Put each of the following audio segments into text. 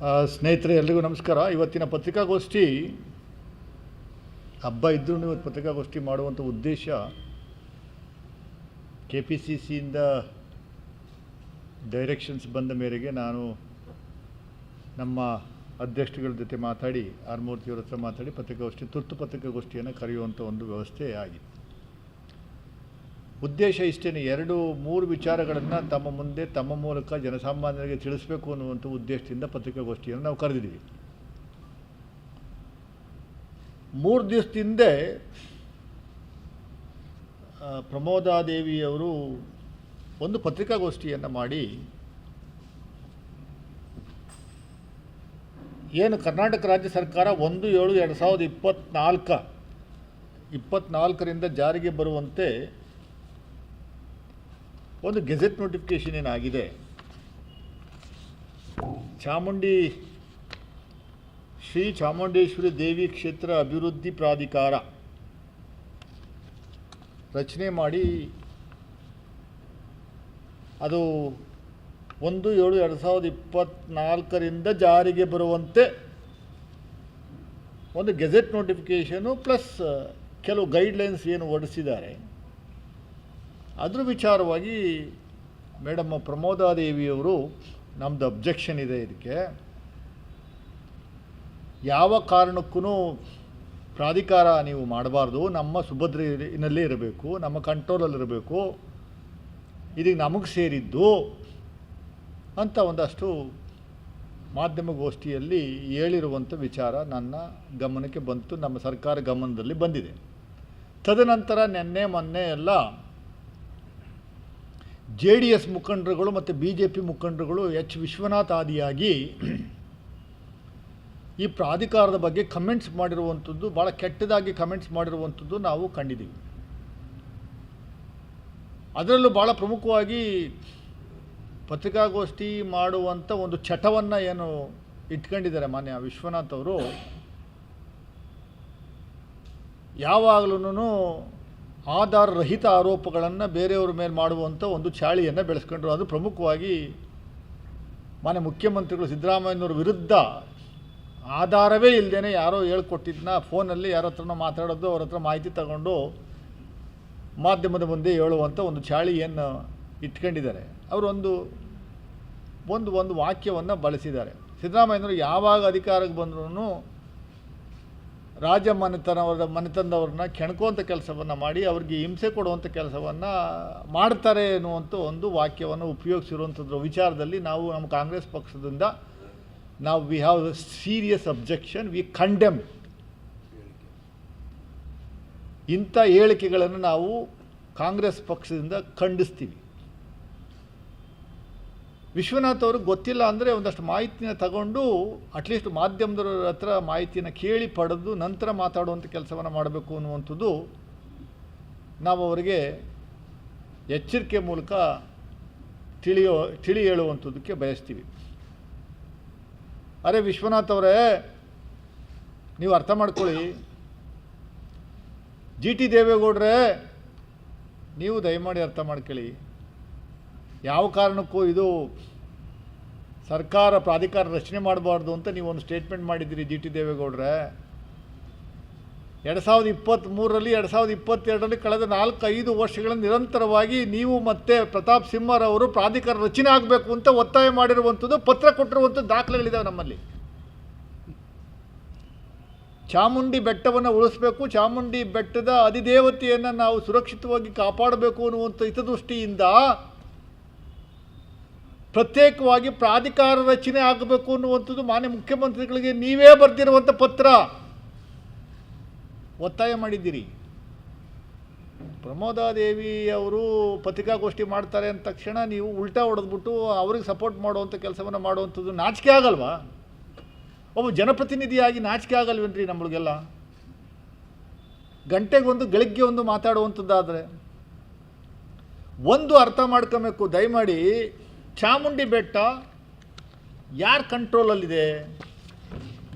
ಸ್ನೇಹಿತರೆ, ಎಲ್ರಿಗೂ ನಮಸ್ಕಾರ. ಇವತ್ತಿನ ಪತ್ರಿಕಾಗೋಷ್ಠಿ ಹಬ್ಬ ಇದ್ರೂ ಇವತ್ತು ಪತ್ರಿಕಾಗೋಷ್ಠಿ ಮಾಡುವಂಥ ಉದ್ದೇಶ KPCCಯಿಂದ ಡೈರೆಕ್ಷನ್ಸ್ ಬಂದ ಮೇರೆಗೆ ನಾನು ನಮ್ಮ ಅಧ್ಯಕ್ಷಗಳ ಜೊತೆ ಮಾತಾಡಿ ಆರ್ಮೂರ್ತಿಯವ್ರ ಹತ್ರ ಮಾತಾಡಿ ತುರ್ತು ಪತ್ರಿಕಾಗೋಷ್ಠಿಯನ್ನು ಕರೆಯುವಂಥ ಒಂದು ವ್ಯವಸ್ಥೆ ಆಗಿದೆ. ಉದ್ದೇಶ ಇಷ್ಟೇ, 2-3 ವಿಚಾರಗಳನ್ನು ತಮ್ಮ ಮುಂದೆ ತಮ್ಮ ಮೂಲಕ ಜನಸಾಮಾನ್ಯರಿಗೆ ತಿಳಿಸಬೇಕು ಅನ್ನುವಂಥ ಉದ್ದೇಶದಿಂದ ಪತ್ರಿಕಾಗೋಷ್ಠಿಯನ್ನು ನಾವು ಕರೆದಿದ್ದೀವಿ. 3 ದಿವಸದಿಂದ ಪ್ರಮೋದಾದೇವಿಯವರು ಒಂದು ಪತ್ರಿಕಾಗೋಷ್ಠಿಯನ್ನು ಮಾಡಿ ಏನು ಕರ್ನಾಟಕ ರಾಜ್ಯ ಸರ್ಕಾರ 1/7/2024ರಿಂದ ಜಾರಿಗೆ ಬರುವಂತೆ ಒಂದು ಗೆಜೆಟ್ ನೋಟಿಫಿಕೇಷನ್ ಏನಾಗಿದೆ, ಶ್ರೀ ಚಾಮುಂಡೇಶ್ವರಿ ದೇವಿ ಕ್ಷೇತ್ರ ಅಭಿವೃದ್ಧಿ ಪ್ರಾಧಿಕಾರ ರಚನೆ ಮಾಡಿ ಅದು 1/7/2024ರಿಂದ ಜಾರಿಗೆ ಬರುವಂತೆ ಒಂದು ಗೆಜೆಟ್ ನೋಟಿಫಿಕೇಷನು ಪ್ಲಸ್ ಕೆಲವು ಗೈಡ್ಲೈನ್ಸ್ ಏನು ಹೊರಡಿಸಿದ್ದಾರೆ ಅದ್ರ ವಿಚಾರವಾಗಿ ಮೇಡಮ್ ಪ್ರಮೋದಾದೇವಿಯವರು, ನಮ್ಮದು ಅಬ್ಜೆಕ್ಷನ್ ಇದೆ, ಇದಕ್ಕೆ ಯಾವ ಕಾರಣಕ್ಕೂ ಪ್ರಾಧಿಕಾರ ನೀವು ಮಾಡಬಾರ್ದು, ನಮ್ಮ ಸುಭದ್ರೆಯಲ್ಲೇ ಇರಬೇಕು, ನಮ್ಮ ಕಂಟ್ರೋಲಲ್ಲಿರಬೇಕು, ಇದೀಗ ನಮಗೆ ಸೇರಿದ್ದು ಅಂತ ಒಂದಷ್ಟು ಮಾಧ್ಯಮಗೋಷ್ಠಿಯಲ್ಲಿ ಹೇಳಿರುವಂಥ ವಿಚಾರ ನನ್ನ ಗಮನಕ್ಕೆ ಬಂತು, ನಮ್ಮ ಸರ್ಕಾರ ಗಮನದಲ್ಲಿ ಬಂದಿದೆ. ತದನಂತರ ಮೊನ್ನೆ ಎಲ್ಲ JDS ಮುಖಂಡರುಗಳು ಮತ್ತು BJP ಮುಖಂಡರುಗಳು ವಿಶ್ವನಾಥ್ ಆದಿಯಾಗಿ ಈ ಪ್ರಾಧಿಕಾರದ ಬಗ್ಗೆ ಕಮೆಂಟ್ಸ್ ಮಾಡಿರುವಂಥದ್ದು, ಭಾಳ ಕೆಟ್ಟದಾಗಿ ಕಮೆಂಟ್ಸ್ ಮಾಡಿರುವಂಥದ್ದು ನಾವು ಕಂಡಿದ್ದೀವಿ. ಅದರಲ್ಲೂ ಭಾಳ ಪ್ರಮುಖವಾಗಿ ಪತ್ರಿಕಾಗೋಷ್ಠಿ ಮಾಡುವಂಥ ಒಂದು ಚಟವನ್ನು ಏನು ಇಟ್ಕೊಂಡಿದ್ದಾರೆ ಮಾನ್ಯ ವಿಶ್ವನಾಥ್ ಅವರು, ಯಾವಾಗಲೂ ಆಧಾರ ರಹಿತ ಆರೋಪಗಳನ್ನು ಬೇರೆಯವ್ರ ಮೇಲೆ ಮಾಡುವಂಥ ಒಂದು ಚಾಳಿಯನ್ನು ಬೆಳೆಸ್ಕೊಂಡ್ರು. ಅದು ಪ್ರಮುಖವಾಗಿ ಮಾನ್ಯ ಮುಖ್ಯಮಂತ್ರಿಗಳು ಸಿದ್ದರಾಮಯ್ಯನವ್ರ ವಿರುದ್ಧ ಆಧಾರವೇ ಇಲ್ಲದೇ ಯಾರೋ ಹೇಳ್ಕೊಟ್ಟಿದ್ದನ್ನ ಫೋನಲ್ಲಿ ಯಾರ ಹತ್ರನೋ ಮಾತಾಡೋದು, ಅವ್ರ ಹತ್ರ ಮಾಹಿತಿ ತಗೊಂಡು ಮಾಧ್ಯಮದ ಮುಂದೆ ಹೇಳುವಂಥ ಒಂದು ಚಾಳಿಯನ್ನು ಇಟ್ಕೊಂಡಿದ್ದಾರೆ. ಅವರು ಒಂದು ವಾಕ್ಯವನ್ನು ಬಳಸಿದ್ದಾರೆ. ಸಿದ್ದರಾಮಯ್ಯನವರು ಯಾವಾಗ ಅಧಿಕಾರಕ್ಕೆ ಬಂದ್ರೂ ರಾಜ ಮನೆತನದವ್ರನ್ನ ಕೆಣಕುವಂಥ ಕೆಲಸವನ್ನು ಮಾಡಿ ಅವ್ರಿಗೆ ಹಿಂಸೆ ಕೊಡುವಂಥ ಕೆಲಸವನ್ನು ಮಾಡ್ತಾರೆ ಎನ್ನುವಂಥ ಒಂದು ವಾಕ್ಯವನ್ನು ಉಪಯೋಗಿಸಿರುವಂಥದ್ರ ವಿಚಾರದಲ್ಲಿ ನಾವು ನಮ್ಮ ಕಾಂಗ್ರೆಸ್ ಪಕ್ಷದಿಂದ we have a serious objection, we condemn. ಇಂಥ ಹೇಳಿಕೆಗಳನ್ನು ನಾವು ಕಾಂಗ್ರೆಸ್ ಪಕ್ಷದಿಂದ ಖಂಡಿಸ್ತೀವಿ. ವಿಶ್ವನಾಥ್ ಅವ್ರಿಗೆ ಗೊತ್ತಿಲ್ಲ ಅಂದರೆ ಒಂದಷ್ಟು ಮಾಹಿತಿನ ತಗೊಂಡು ಅಟ್ಲೀಸ್ಟ್ ಮಾಧ್ಯಮದವ್ರ ಹತ್ರ ಮಾಹಿತಿನ ಕೇಳಿ ಪಡೆದು ನಂತರ ಮಾತಾಡುವಂಥ ಕೆಲಸವನ್ನು ಮಾಡಬೇಕು ಅನ್ನುವಂಥದ್ದು ನಾವು ಅವರಿಗೆ ಎಚ್ಚರಿಕೆ ಮೂಲಕ ತಿಳಿ ಹೇಳುವಂಥದ್ದಕ್ಕೆ ಬಯಸ್ತೀವಿ. ಅರೆ ವಿಶ್ವನಾಥ್ ಅವರೇ, ನೀವು ಅರ್ಥ ಮಾಡ್ಕೊಳ್ಳಿ. GT ದೇವೇಗೌಡರೇ, ನೀವು ದಯಮಾಡಿ ಅರ್ಥ ಮಾಡ್ಕೊಳ್ಳಿ. ಯಾವ ಕಾರಣಕ್ಕೂ ಇದು ಸರ್ಕಾರ ಪ್ರಾಧಿಕಾರ ರಚನೆ ಮಾಡಬಾರ್ದು ಅಂತ ನೀವೊಂದು ಸ್ಟೇಟ್ಮೆಂಟ್ ಮಾಡಿದ್ದೀರಿ GT ದೇವೇಗೌಡರೇ. 2023ರಲ್ಲಿ 2022ರಲ್ಲಿ ಕಳೆದ 4-5 ವರ್ಷಗಳಿಂದ ನಿರಂತರವಾಗಿ ನೀವು ಮತ್ತು ಪ್ರತಾಪ್ ಸಿಂಹರವರು ಪ್ರಾಧಿಕಾರ ರಚನೆ ಆಗಬೇಕು ಅಂತ ಒತ್ತಾಯ ಮಾಡಿರುವಂಥದ್ದು, ಪತ್ರ ಕೊಟ್ಟಿರುವಂಥದ್ದು ದಾಖಲೆಗಳಿದ್ದಾವೆ ನಮ್ಮಲ್ಲಿ. ಚಾಮುಂಡಿ ಬೆಟ್ಟವನ್ನು ಉಳಿಸಬೇಕು, ಚಾಮುಂಡಿ ಬೆಟ್ಟದ ಅಧಿದೇವತೆಯನ್ನು ನಾವು ಸುರಕ್ಷಿತವಾಗಿ ಕಾಪಾಡಬೇಕು ಅನ್ನುವಂಥ ಹಿತದೃಷ್ಟಿಯಿಂದ ಪ್ರತ್ಯೇಕವಾಗಿ ಪ್ರಾಧಿಕಾರ ರಚನೆ ಆಗಬೇಕು ಅನ್ನುವಂಥದ್ದು ಮಾನ್ಯ ಮುಖ್ಯಮಂತ್ರಿಗಳಿಗೆ ನೀವೇ ಬರೆದಿರುವಂಥ ಪತ್ರ ಒತ್ತಾಯ ಮಾಡಿದ್ದೀರಿ. ಪ್ರಮೋದಾದೇವಿ ಅವರು ಪತ್ರಿಕಾಗೋಷ್ಠಿ ಮಾಡ್ತಾರೆ ಅಂದ ತಕ್ಷಣ ನೀವು ಉಲ್ಟಾ ಹೊಡೆದ್ಬಿಟ್ಟು ಅವ್ರಿಗೆ ಸಪೋರ್ಟ್ ಮಾಡುವಂಥ ಕೆಲಸವನ್ನು ಮಾಡುವಂಥದ್ದು ನಾಚಿಕೆ ಆಗಲ್ವಾ? ಒಬ್ಬ ಜನಪ್ರತಿನಿಧಿಯಾಗಿ ನಾಚಿಕೆ ಆಗಲ್ವೇನ್ರಿ ನಮ್ಮಳಿಗೆಲ್ಲ? ಗಂಟೆಗೊಂದು ಗಳಿಗ್ಗೆ ಒಂದು ಮಾತಾಡುವಂಥದ್ದಾದರೆ ಒಂದು ಅರ್ಥ ಮಾಡ್ಕೊಬೇಕು ದಯಮಾಡಿ. ಚಾಮುಂಡಿ ಬೆಟ್ಟ ಯಾರ ಕಂಟ್ರೋಲಲ್ಲಿದೆ?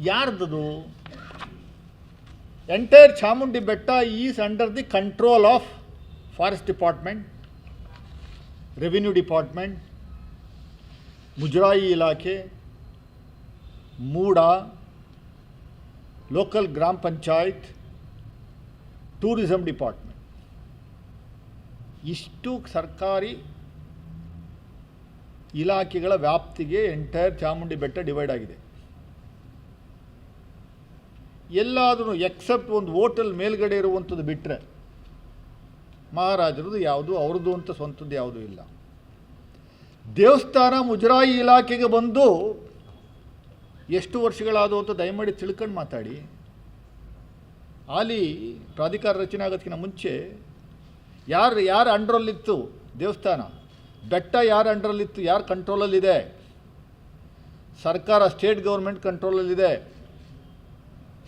ಯಾರ್ದದು? ಎಂಟೈರ್ ಚಾಮುಂಡಿ ಬೆಟ್ಟ is under the control of forest department, revenue department, ಮುಜರಾಯಿ ಇಲಾಖೆ, ಮೂಡ, ಲೋಕಲ್ ಗ್ರಾಮ ಪಂಚಾಯತ್, ಟೂರಿಸಂ ಡಿಪಾರ್ಟ್ಮೆಂಟ್, ಇಷ್ಟು ಸರ್ಕಾರಿ ಇಲಾಖೆಗಳ ವ್ಯಾಪ್ತಿಗೆ ಎಂಟೈರ್ ಚಾಮುಂಡಿ ಬೆಟ್ಟ ಡಿವೈಡ್ ಆಗಿದೆ. ಎಲ್ಲಾದರೂ ಎಕ್ಸೆಪ್ಟ್ ಒಂದು ಹೋಟೆಲ್ ಮೇಲ್ಗಡೆ ಇರುವಂಥದ್ದು ಬಿಟ್ಟರೆ ಮಹಾರಾಜರದು ಯಾವುದು, ಅವ್ರದ್ದು ಅಂತ ಸ್ವಂತದ್ದು ಯಾವುದೂ ಇಲ್ಲ. ದೇವಸ್ಥಾನ ಮುಜರಾಯಿ ಇಲಾಖೆಗೆ ಬಂದು ಎಷ್ಟು ವರ್ಷಗಳಾದವು ಅಂತ ದಯಮಾಡಿ ತಿಳ್ಕೊಂಡು ಮಾತಾಡಿ. ಅಲ್ಲಿ ಪ್ರಾಧಿಕಾರ ರಚನೆ ಆಗೋದಕ್ಕಿಂತ ಮುಂಚೆ ಯಾರು ಅಂಡರಲ್ಲಿತ್ತು ದೇವಸ್ಥಾನ, ಬೆಟ್ಟ ಯಾರು ಅಂಡರಲ್ಲಿತ್ತು, ಯಾರು ಕಂಟ್ರೋಲಲ್ಲಿದೆ? ಸರ್ಕಾರ, ಸ್ಟೇಟ್ ಗೌರ್ಮೆಂಟ್ ಕಂಟ್ರೋಲಲ್ಲಿದೆ.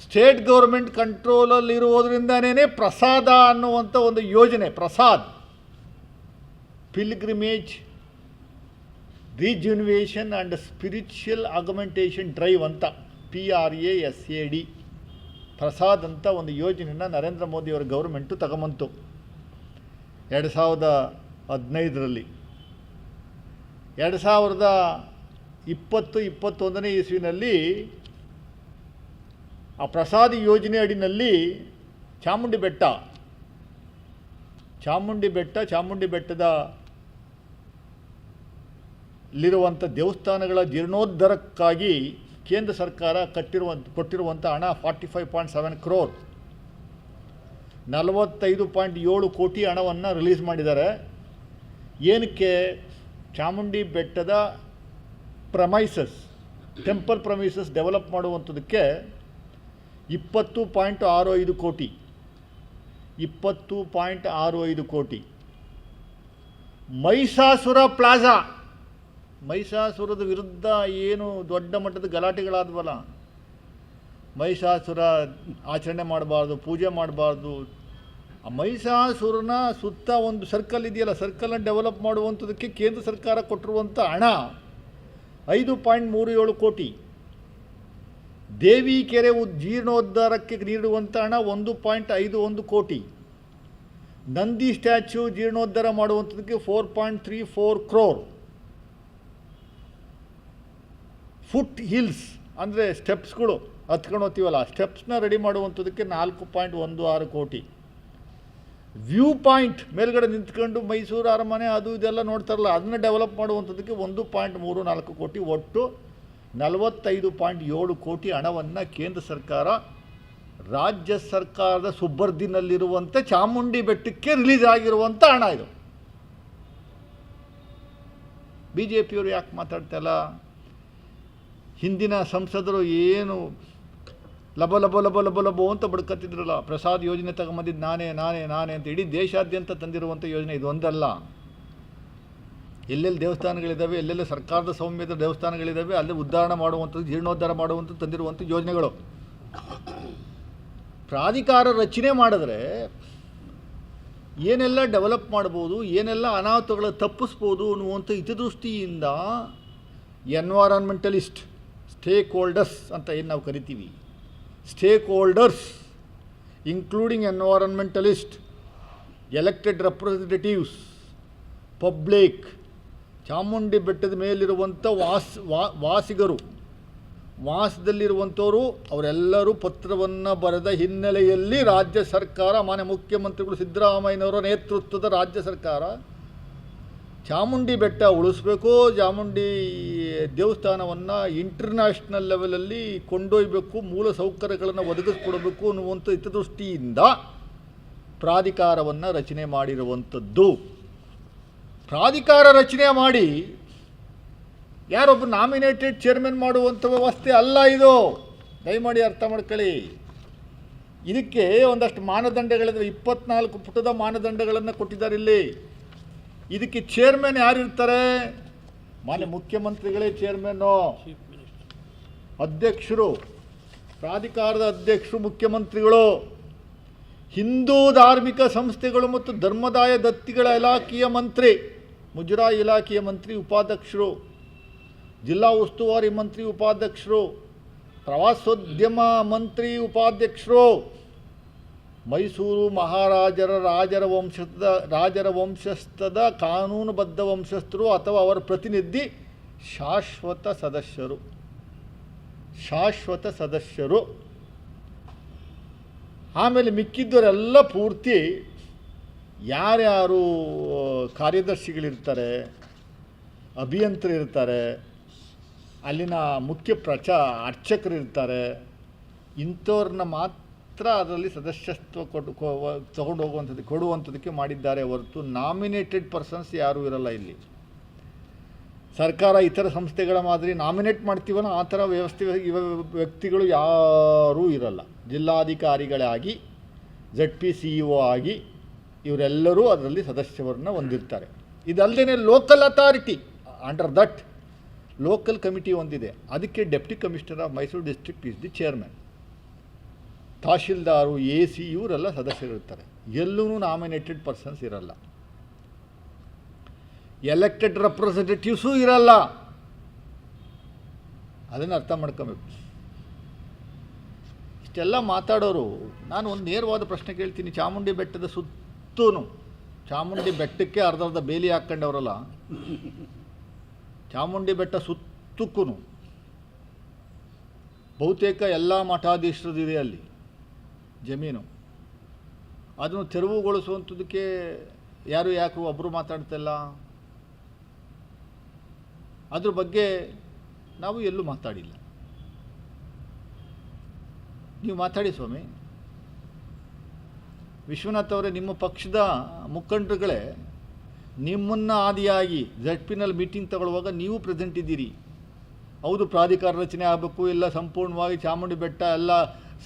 ಸ್ಟೇಟ್ ಗೌರ್ಮೆಂಟ್ ಕಂಟ್ರೋಲಲ್ಲಿರುವುದರಿಂದನೇ ಪ್ರಸಾದ ಅನ್ನುವಂಥ ಒಂದು ಯೋಜನೆ, PRASAD pilgrimage rejuvenation and spiritual augmentation drive ಅಂತ PRASAD ಪ್ರಸಾದ್ ಅಂತ ಒಂದು ಯೋಜನೆಯನ್ನು ನರೇಂದ್ರ ಮೋದಿಯವರ ಗೌರ್ಮೆಂಟು ತಗೊಂಬಂತು 2015ರಲ್ಲಿ. 2020-21 ಇಸ್ವಿನಲ್ಲಿ ಆ ಪ್ರಸಾದ್ ಯೋಜನೆ ಅಡಿನಲ್ಲಿ ಚಾಮುಂಡಿ ಬೆಟ್ಟದ ಲಿರುವಂಥ ದೇವಸ್ಥಾನಗಳ ಜೀರ್ಣೋದ್ಧಾರಕ್ಕಾಗಿ ಕೇಂದ್ರ ಸರ್ಕಾರ ಕೊಟ್ಟಿರುವಂಥ ಹಣ 45.7 crore, 45.7 ಕೋಟಿ ಹಣವನ್ನು ರಿಲೀಸ್ ಮಾಡಿದ್ದಾರೆ. ಏನಕ್ಕೆ? ಚಾಮುಂಡಿ ಬೆಟ್ಟದ ಟೆಂಪಲ್ ಪ್ರಮೈಸಸ್ ಡೆವಲಪ್ ಮಾಡುವಂಥದ್ದಕ್ಕೆ 20.65 ಕೋಟಿ. ಮಹಿಷಾಸುರದ ವಿರುದ್ಧ ಏನು ದೊಡ್ಡ ಮಟ್ಟದ ಗಲಾಟೆಗಳಾದವಲ್ಲ, ಮಹಿಷಾಸುರ ಆಚರಣೆ ಮಾಡಬಾರ್ದು, ಪೂಜೆ ಮಾಡಬಾರ್ದು. ಆ ಮಹಿಷಾಸುರನ ಸುತ್ತ ಒಂದು ಸರ್ಕಲ್ ಇದೆಯಲ್ಲ, ಸರ್ಕಲನ್ನು ಡೆವಲಪ್ ಮಾಡುವಂಥದ್ದಕ್ಕೆ ಕೇಂದ್ರ ಸರ್ಕಾರ ಕೊಟ್ಟಿರುವಂಥ ಹಣ 5.37 ಕೋಟಿ. ದೇವಿ ಕೆರೆ ಜೀರ್ಣೋದ್ಧಾರಕ್ಕೆ ನೀಡುವಂಥ ಹಣ 1.51 ಕೋಟಿ. ನಂದಿ ಸ್ಟ್ಯಾಚ್ಯೂ ಜೀರ್ಣೋದ್ಧಾರ ಮಾಡುವಂಥದ್ದಕ್ಕೆ 4.34 crore. ಫುಟ್ ಹಿಲ್ಸ್ ಅಂದರೆ ಸ್ಟೆಪ್ಸ್ಗಳು ಹತ್ಕೊಂಡು ಹೋಗ್ತೀವಲ್ಲ, ಸ್ಟೆಪ್ಸ್ನ ರೆಡಿ ಮಾಡುವಂಥದ್ದಕ್ಕೆ 4.16 ಕೋಟಿ. ವ್ಯೂ ಪಾಯಿಂಟ್ ಮೇಲ್ಗಡೆ ನಿಂತ್ಕೊಂಡು ಮೈಸೂರು ಅರಮನೆ ಅದು ಇದೆಲ್ಲ ನೋಡ್ತಾರಲ್ಲ, ಅದನ್ನ ಡೆವಲಪ್ ಮಾಡುವಂಥದ್ದಕ್ಕೆ 1.34 ಕೋಟಿ. ಒಟ್ಟು 45.7 ಕೋಟಿ ಹಣವನ್ನು ಕೇಂದ್ರ ಸರ್ಕಾರ ರಾಜ್ಯ ಸರ್ಕಾರದ ಸುಬ್ಬರ್ದಿನಲ್ಲಿರುವಂಥ ಚಾಮುಂಡಿ ಬೆಟ್ಟಕ್ಕೆ ರಿಲೀಸ್ ಆಗಿರುವಂಥ ಹಣ ಇದು. BJPಯವರು ಯಾಕೆ ಮಾತಾಡ್ತಾಯಿಲ್ಲ? ಹಿಂದಿನ ಸಂಸದರು ಏನು ಲಬೋ ಅಂತ ಬಡ್ಕತ್ತಿದ್ರಲ್ಲ, ಪ್ರಸಾದ್ ಯೋಜನೆ ತಗೊಂಬಂದಿದ್ದು ನಾನೇ ಅಂತ. ಇಡೀ ದೇಶಾದ್ಯಂತ ತಂದಿರುವಂಥ ಯೋಜನೆ ಇದು ಒಂದಲ್ಲ. ಎಲ್ಲೆಲ್ಲಿ ದೇವಸ್ಥಾನಗಳಿದ್ದಾವೆ, ಎಲ್ಲೆಲ್ಲಿ ಸರ್ಕಾರದ ಸೌಮ್ಯದ ದೇವಸ್ಥಾನಗಳಿದ್ದಾವೆ, ಅಲ್ಲಿ ಉದ್ಧಾರ ಮಾಡುವಂಥದ್ದು, ಜೀರ್ಣೋದ್ಧಾರ ಮಾಡುವಂಥದ್ದು ತಂದಿರುವಂಥ ಯೋಜನೆಗಳು. ಪ್ರಾಧಿಕಾರ ರಚನೆ ಮಾಡಿದ್ರೆ ಏನೆಲ್ಲ ಡೆವಲಪ್ ಮಾಡ್ಬೋದು, ಏನೆಲ್ಲ ಅನಾಹುತಗಳ ತಪ್ಪಿಸ್ಬೋದು ಅನ್ನುವಂಥ ಹಿತದೃಷ್ಟಿಯಿಂದ ಎನ್ವೈರನ್ಮೆಂಟಲಿಸ್ಟ್, ಸ್ಟೇಕ್ ಹೋಲ್ಡರ್ಸ್ ಅಂತ ಏನು ನಾವು ಕರಿತೀವಿ, stake holders including environmentalist, elected representatives, public, Chamundi ಬೆಟ್ಟದ ಮೇಲಿರುವಂಥ ವಾಸದಲ್ಲಿರುವಂಥವರು ಅವರೆಲ್ಲರೂ ಪತ್ರವನ್ನು ಬರೆದ ಹಿನ್ನೆಲೆಯಲ್ಲಿ ರಾಜ್ಯ ಸರ್ಕಾರ, ಮಾನ್ಯ ಮುಖ್ಯಮಂತ್ರಿಗಳು ಸಿದ್ದರಾಮಯ್ಯನವರ ನೇತೃತ್ವದ ರಾಜ್ಯ ಸರ್ಕಾರ ಚಾಮುಂಡಿ ಬೆಟ್ಟ ಉಳಿಸ್ಬೇಕು, ಚಾಮುಂಡಿ ದೇವಸ್ಥಾನವನ್ನು ಇಂಟರ್ನ್ಯಾಷನಲ್ ಲೆವೆಲಲ್ಲಿ ಕೊಂಡೊಯ್ಯಬೇಕು, ಮೂಲ ಸೌಕರ್ಯಗಳನ್ನು ಒದಗಿಸ್ಕೊಡಬೇಕು ಅನ್ನುವಂಥ ಹಿತದೃಷ್ಟಿಯಿಂದ ಪ್ರಾಧಿಕಾರವನ್ನು ರಚನೆ ಮಾಡಿರುವಂಥದ್ದು. ಪ್ರಾಧಿಕಾರ ರಚನೆ ಮಾಡಿ ಯಾರೊಬ್ಬ ನಾಮಿನೇಟೆಡ್ ಚೇರ್ಮನ್ ಮಾಡುವಂಥ ವ್ಯವಸ್ಥೆ ಅಲ್ಲ ಇದು. ದಯಮಾಡಿ ಅರ್ಥ ಮಾಡ್ಕೊಳ್ಳಿ. ಇದಕ್ಕೆ ಒಂದಷ್ಟು ಮಾನದಂಡಗಳಿವೆ, 24 ಪುಟದ ಮಾನದಂಡಗಳನ್ನು ಕೊಟ್ಟಿದ್ದಾರೆ ಇಲ್ಲಿ. ಇದಕ್ಕೆ ಚೇರ್ಮನ್ ಯಾರಿರ್ತಾರೆ? ಮಾನ್ಯ ಮುಖ್ಯಮಂತ್ರಿಗಳೇ ಚೇರ್ಮನ್ನು, ಅಧ್ಯಕ್ಷರು, ಪ್ರಾಧಿಕಾರದ ಅಧ್ಯಕ್ಷರು ಮುಖ್ಯಮಂತ್ರಿಗಳು, ಹಿಂದೂ ಧಾರ್ಮಿಕ ಸಂಸ್ಥೆಗಳು ಮತ್ತು ಧರ್ಮದಾಯ ದತ್ತಿಗಳ ಇಲಾಖೆಯ ಮಂತ್ರಿ, ಮುಜರಾಯಿ ಇಲಾಖೆಯ ಮಂತ್ರಿ ಉಪಾಧ್ಯಕ್ಷರು, ಜಿಲ್ಲಾ ಉಸ್ತುವಾರಿ ಮಂತ್ರಿ ಉಪಾಧ್ಯಕ್ಷರು, ಪ್ರವಾಸೋದ್ಯಮ ಮಂತ್ರಿ ಉಪಾಧ್ಯಕ್ಷರು, ಮೈಸೂರು ಮಹಾರಾಜರ ರಾಜರ ವಂಶಸ್ಥದ ಕಾನೂನುಬದ್ಧ ವಂಶಸ್ಥರು ಅಥವಾ ಅವರ ಪ್ರತಿನಿಧಿ ಶಾಶ್ವತ ಶಾಶ್ವತ ಸದಸ್ಯರು. ಆಮೇಲೆ ಮಿಕ್ಕಿದ್ದವರೆಲ್ಲ ಪೂರ್ತಿ ಯಾರ್ಯಾರು ಕಾರ್ಯದರ್ಶಿಗಳಿರ್ತಾರೆ, ಅಭಿಯಂತರಿರ್ತಾರೆ, ಅಲ್ಲಿನ ಮುಖ್ಯ ಅರ್ಚಕರಿರ್ತಾರೆ, ಇಂಥವ್ರನ್ನ ಮಾತ್ರ ಅದರಲ್ಲಿ ಸದಸ್ಯತ್ವ ತಗೊಂಡು ಕೊಡುವಂಥದ್ದಕ್ಕೆ ಮಾಡಿದ್ದಾರೆ ಹೊರತು ನಾಮಿನೇಟೆಡ್ ಪರ್ಸನ್ಸ್ ಯಾರೂ ಇರಲ್ಲ ಇಲ್ಲಿ. ಸರ್ಕಾರ ಇತರ ಸಂಸ್ಥೆಗಳ ಮಾದರಿ ನಾಮಿನೇಟ್ ಮಾಡ್ತೀವಲ್ಲ ಆ ಥರ ವ್ಯಕ್ತಿಗಳು ಯಾರೂ ಇರಲ್ಲ. ಜಿಲ್ಲಾಧಿಕಾರಿಗಳಾಗಿ ZP CEO ಆಗಿ ಇವರೆಲ್ಲರೂ ಅದರಲ್ಲಿ ಸದಸ್ಯವರನ್ನು ಹೊಂದಿರ್ತಾರೆ. ಇದಲ್ಲದೆ local authority under that local committee ಒಂದಿದೆ, ಅದಕ್ಕೆ deputy commissioner of Mysuru district is the chairman. Tahsildar, AC ಇವರೆಲ್ಲ ಸದಸ್ಯರಿರ್ತಾರೆ. ಎಲ್ಲೂ ನಾಮಿನೇಟೆಡ್ ಪರ್ಸನ್ಸ್ ಇರಲ್ಲ, ಎಲೆಕ್ಟೆಡ್ ರೆಪ್ರೆಸೆಂಟೇಟಿವ್ಸೂ ಇರಲ್ಲ. ಅದನ್ನು ಅರ್ಥ ಮಾಡ್ಕೊಬೇಕು. ಇಷ್ಟೆಲ್ಲ ಮಾತಾಡೋರು, ನಾನು ಒಂದು ನೇರವಾದ ಪ್ರಶ್ನೆ ಕೇಳ್ತೀನಿ. ಚಾಮುಂಡಿ ಬೆಟ್ಟದ ಸುತ್ತೂ, ಚಾಮುಂಡಿ ಬೆಟ್ಟಕ್ಕೆ ಅರ್ಧ ಬೇಲಿ ಹಾಕ್ಕೊಂಡವರಲ್ಲ, ಚಾಮುಂಡಿ ಬೆಟ್ಟ ಸುತ್ತಕ್ಕೂ ಬಹುತೇಕ ಎಲ್ಲ ಮಠಾಧೀಶರದಿದೆ ಅಲ್ಲಿ ಜಮೀನು. ಅದನ್ನು ತೆರವುಗೊಳಿಸುವಂಥದ್ದಕ್ಕೆ ಯಾಕೆ ಒಬ್ಬರು ಮಾತಾಡ್ತಿಲ್ಲ? ಅದ್ರ ಬಗ್ಗೆ ನಾವು ಎಲ್ಲೂ ಮಾತಾಡಿಲ್ಲ. ನೀವು ಮಾತಾಡಿ ಸ್ವಾಮಿ. ವಿಶ್ವನಾಥ್ ಅವರೇ, ನಿಮ್ಮ ಪಕ್ಷದ ಮುಖಂಡರುಗಳೇ ನಿಮ್ಮನ್ನು ಆದಿಯಾಗಿ ZPನಲ್ಲಿ ಮೀಟಿಂಗ್ ತಗೊಳ್ಳುವಾಗ ನೀವು ಪ್ರೆಸೆಂಟ್ ಇದ್ದೀರಿ. ಹೌದು, ಪ್ರಾಧಿಕಾರ ರಚನೆ ಆಗಬೇಕು, ಎಲ್ಲ ಸಂಪೂರ್ಣವಾಗಿ ಚಾಮುಂಡಿ ಬೆಟ್ಟ ಎಲ್ಲ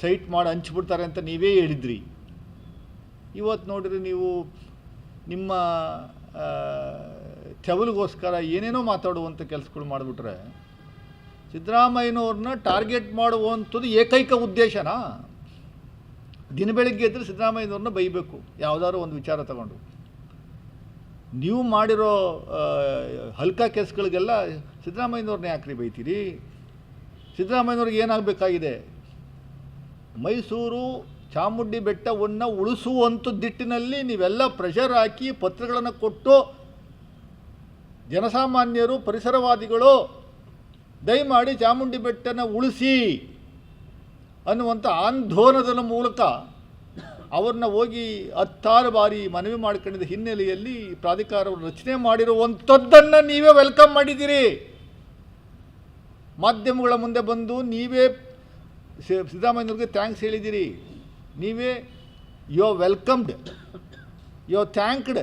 ಸೈಟ್ ಮಾಡಿ ಹಂಚಿಬಿಡ್ತಾರೆ ಅಂತ ನೀವೇ ಹೇಳಿದ್ರಿ. ಇವತ್ತು ನೋಡಿರಿ, ನೀವು ನಿಮ್ಮ ತೆವಲಿಗೋಸ್ಕರ ಏನೇನೋ ಮಾತಾಡುವಂಥ ಕೆಲಸಗಳು ಮಾಡಿಬಿಟ್ರೆ ಸಿದ್ದರಾಮಯ್ಯನವ್ರನ್ನ ಟಾರ್ಗೆಟ್ ಮಾಡುವಂಥದ್ದು ಏಕೈಕ ಉದ್ದೇಶನಾ? ದಿನ ಬೆಳಗ್ಗೆ ಎದ್ದರೆ ಸಿದ್ದರಾಮಯ್ಯನವ್ರನ್ನ ಬೈಬೇಕು ಯಾವುದಾದ್ರು ಒಂದು ವಿಚಾರ ತಗೊಂಡು. ನೀವು ಮಾಡಿರೋ ಹಲ್ಕ ಕೇಸ್ಗಳಿಗೆಲ್ಲ ಸಿದ್ದರಾಮಯ್ಯನವ್ರನ್ನ ಯಾಕ್ರಿ ಬೈತೀರಿ? ಸಿದ್ದರಾಮಯ್ಯನವ್ರಿಗೆ ಏನಾಗಬೇಕಾಗಿದೆ? ಮೈಸೂರು ಚಾಮುಂಡಿ ಬೆಟ್ಟವನ್ನು ಉಳಿಸುವಂಥ ದಿಟ್ಟಿನಲ್ಲಿ ನೀವೆಲ್ಲ ಪ್ರೆಷರ್ ಹಾಕಿ ಪತ್ರಗಳನ್ನು ಕೊಟ್ಟು ಜನಸಾಮಾನ್ಯರು, ಪರಿಸರವಾದಿಗಳು ದಯಮಾಡಿ ಚಾಮುಂಡಿ ಬೆಟ್ಟನ ಉಳಿಸಿ ಅನ್ನುವಂಥ ಆಂದೋಲನದ ಮೂಲಕ ಅವ್ರನ್ನ ಹೋಗಿ 10 ಬಾರಿ ಮನವಿ ಮಾಡ್ಕೊಂಡಿದ್ದ ಹಿನ್ನೆಲೆಯಲ್ಲಿ ಪ್ರಾಧಿಕಾರವನ್ನು ರಚನೆ ಮಾಡಿರುವಂಥದ್ದನ್ನು ನೀವೇ ವೆಲ್ಕಮ್ ಮಾಡಿದ್ದೀರಿ. ಮಾಧ್ಯಮಗಳ ಮುಂದೆ ಬಂದು ನೀವೇ ಸಿದ್ದರಾಮಯ್ಯವ್ರಿಗೆ ಥ್ಯಾಂಕ್ಸ್ ಹೇಳಿದ್ದೀರಿ. ನೀವೇ you are welcomed, you are thanked.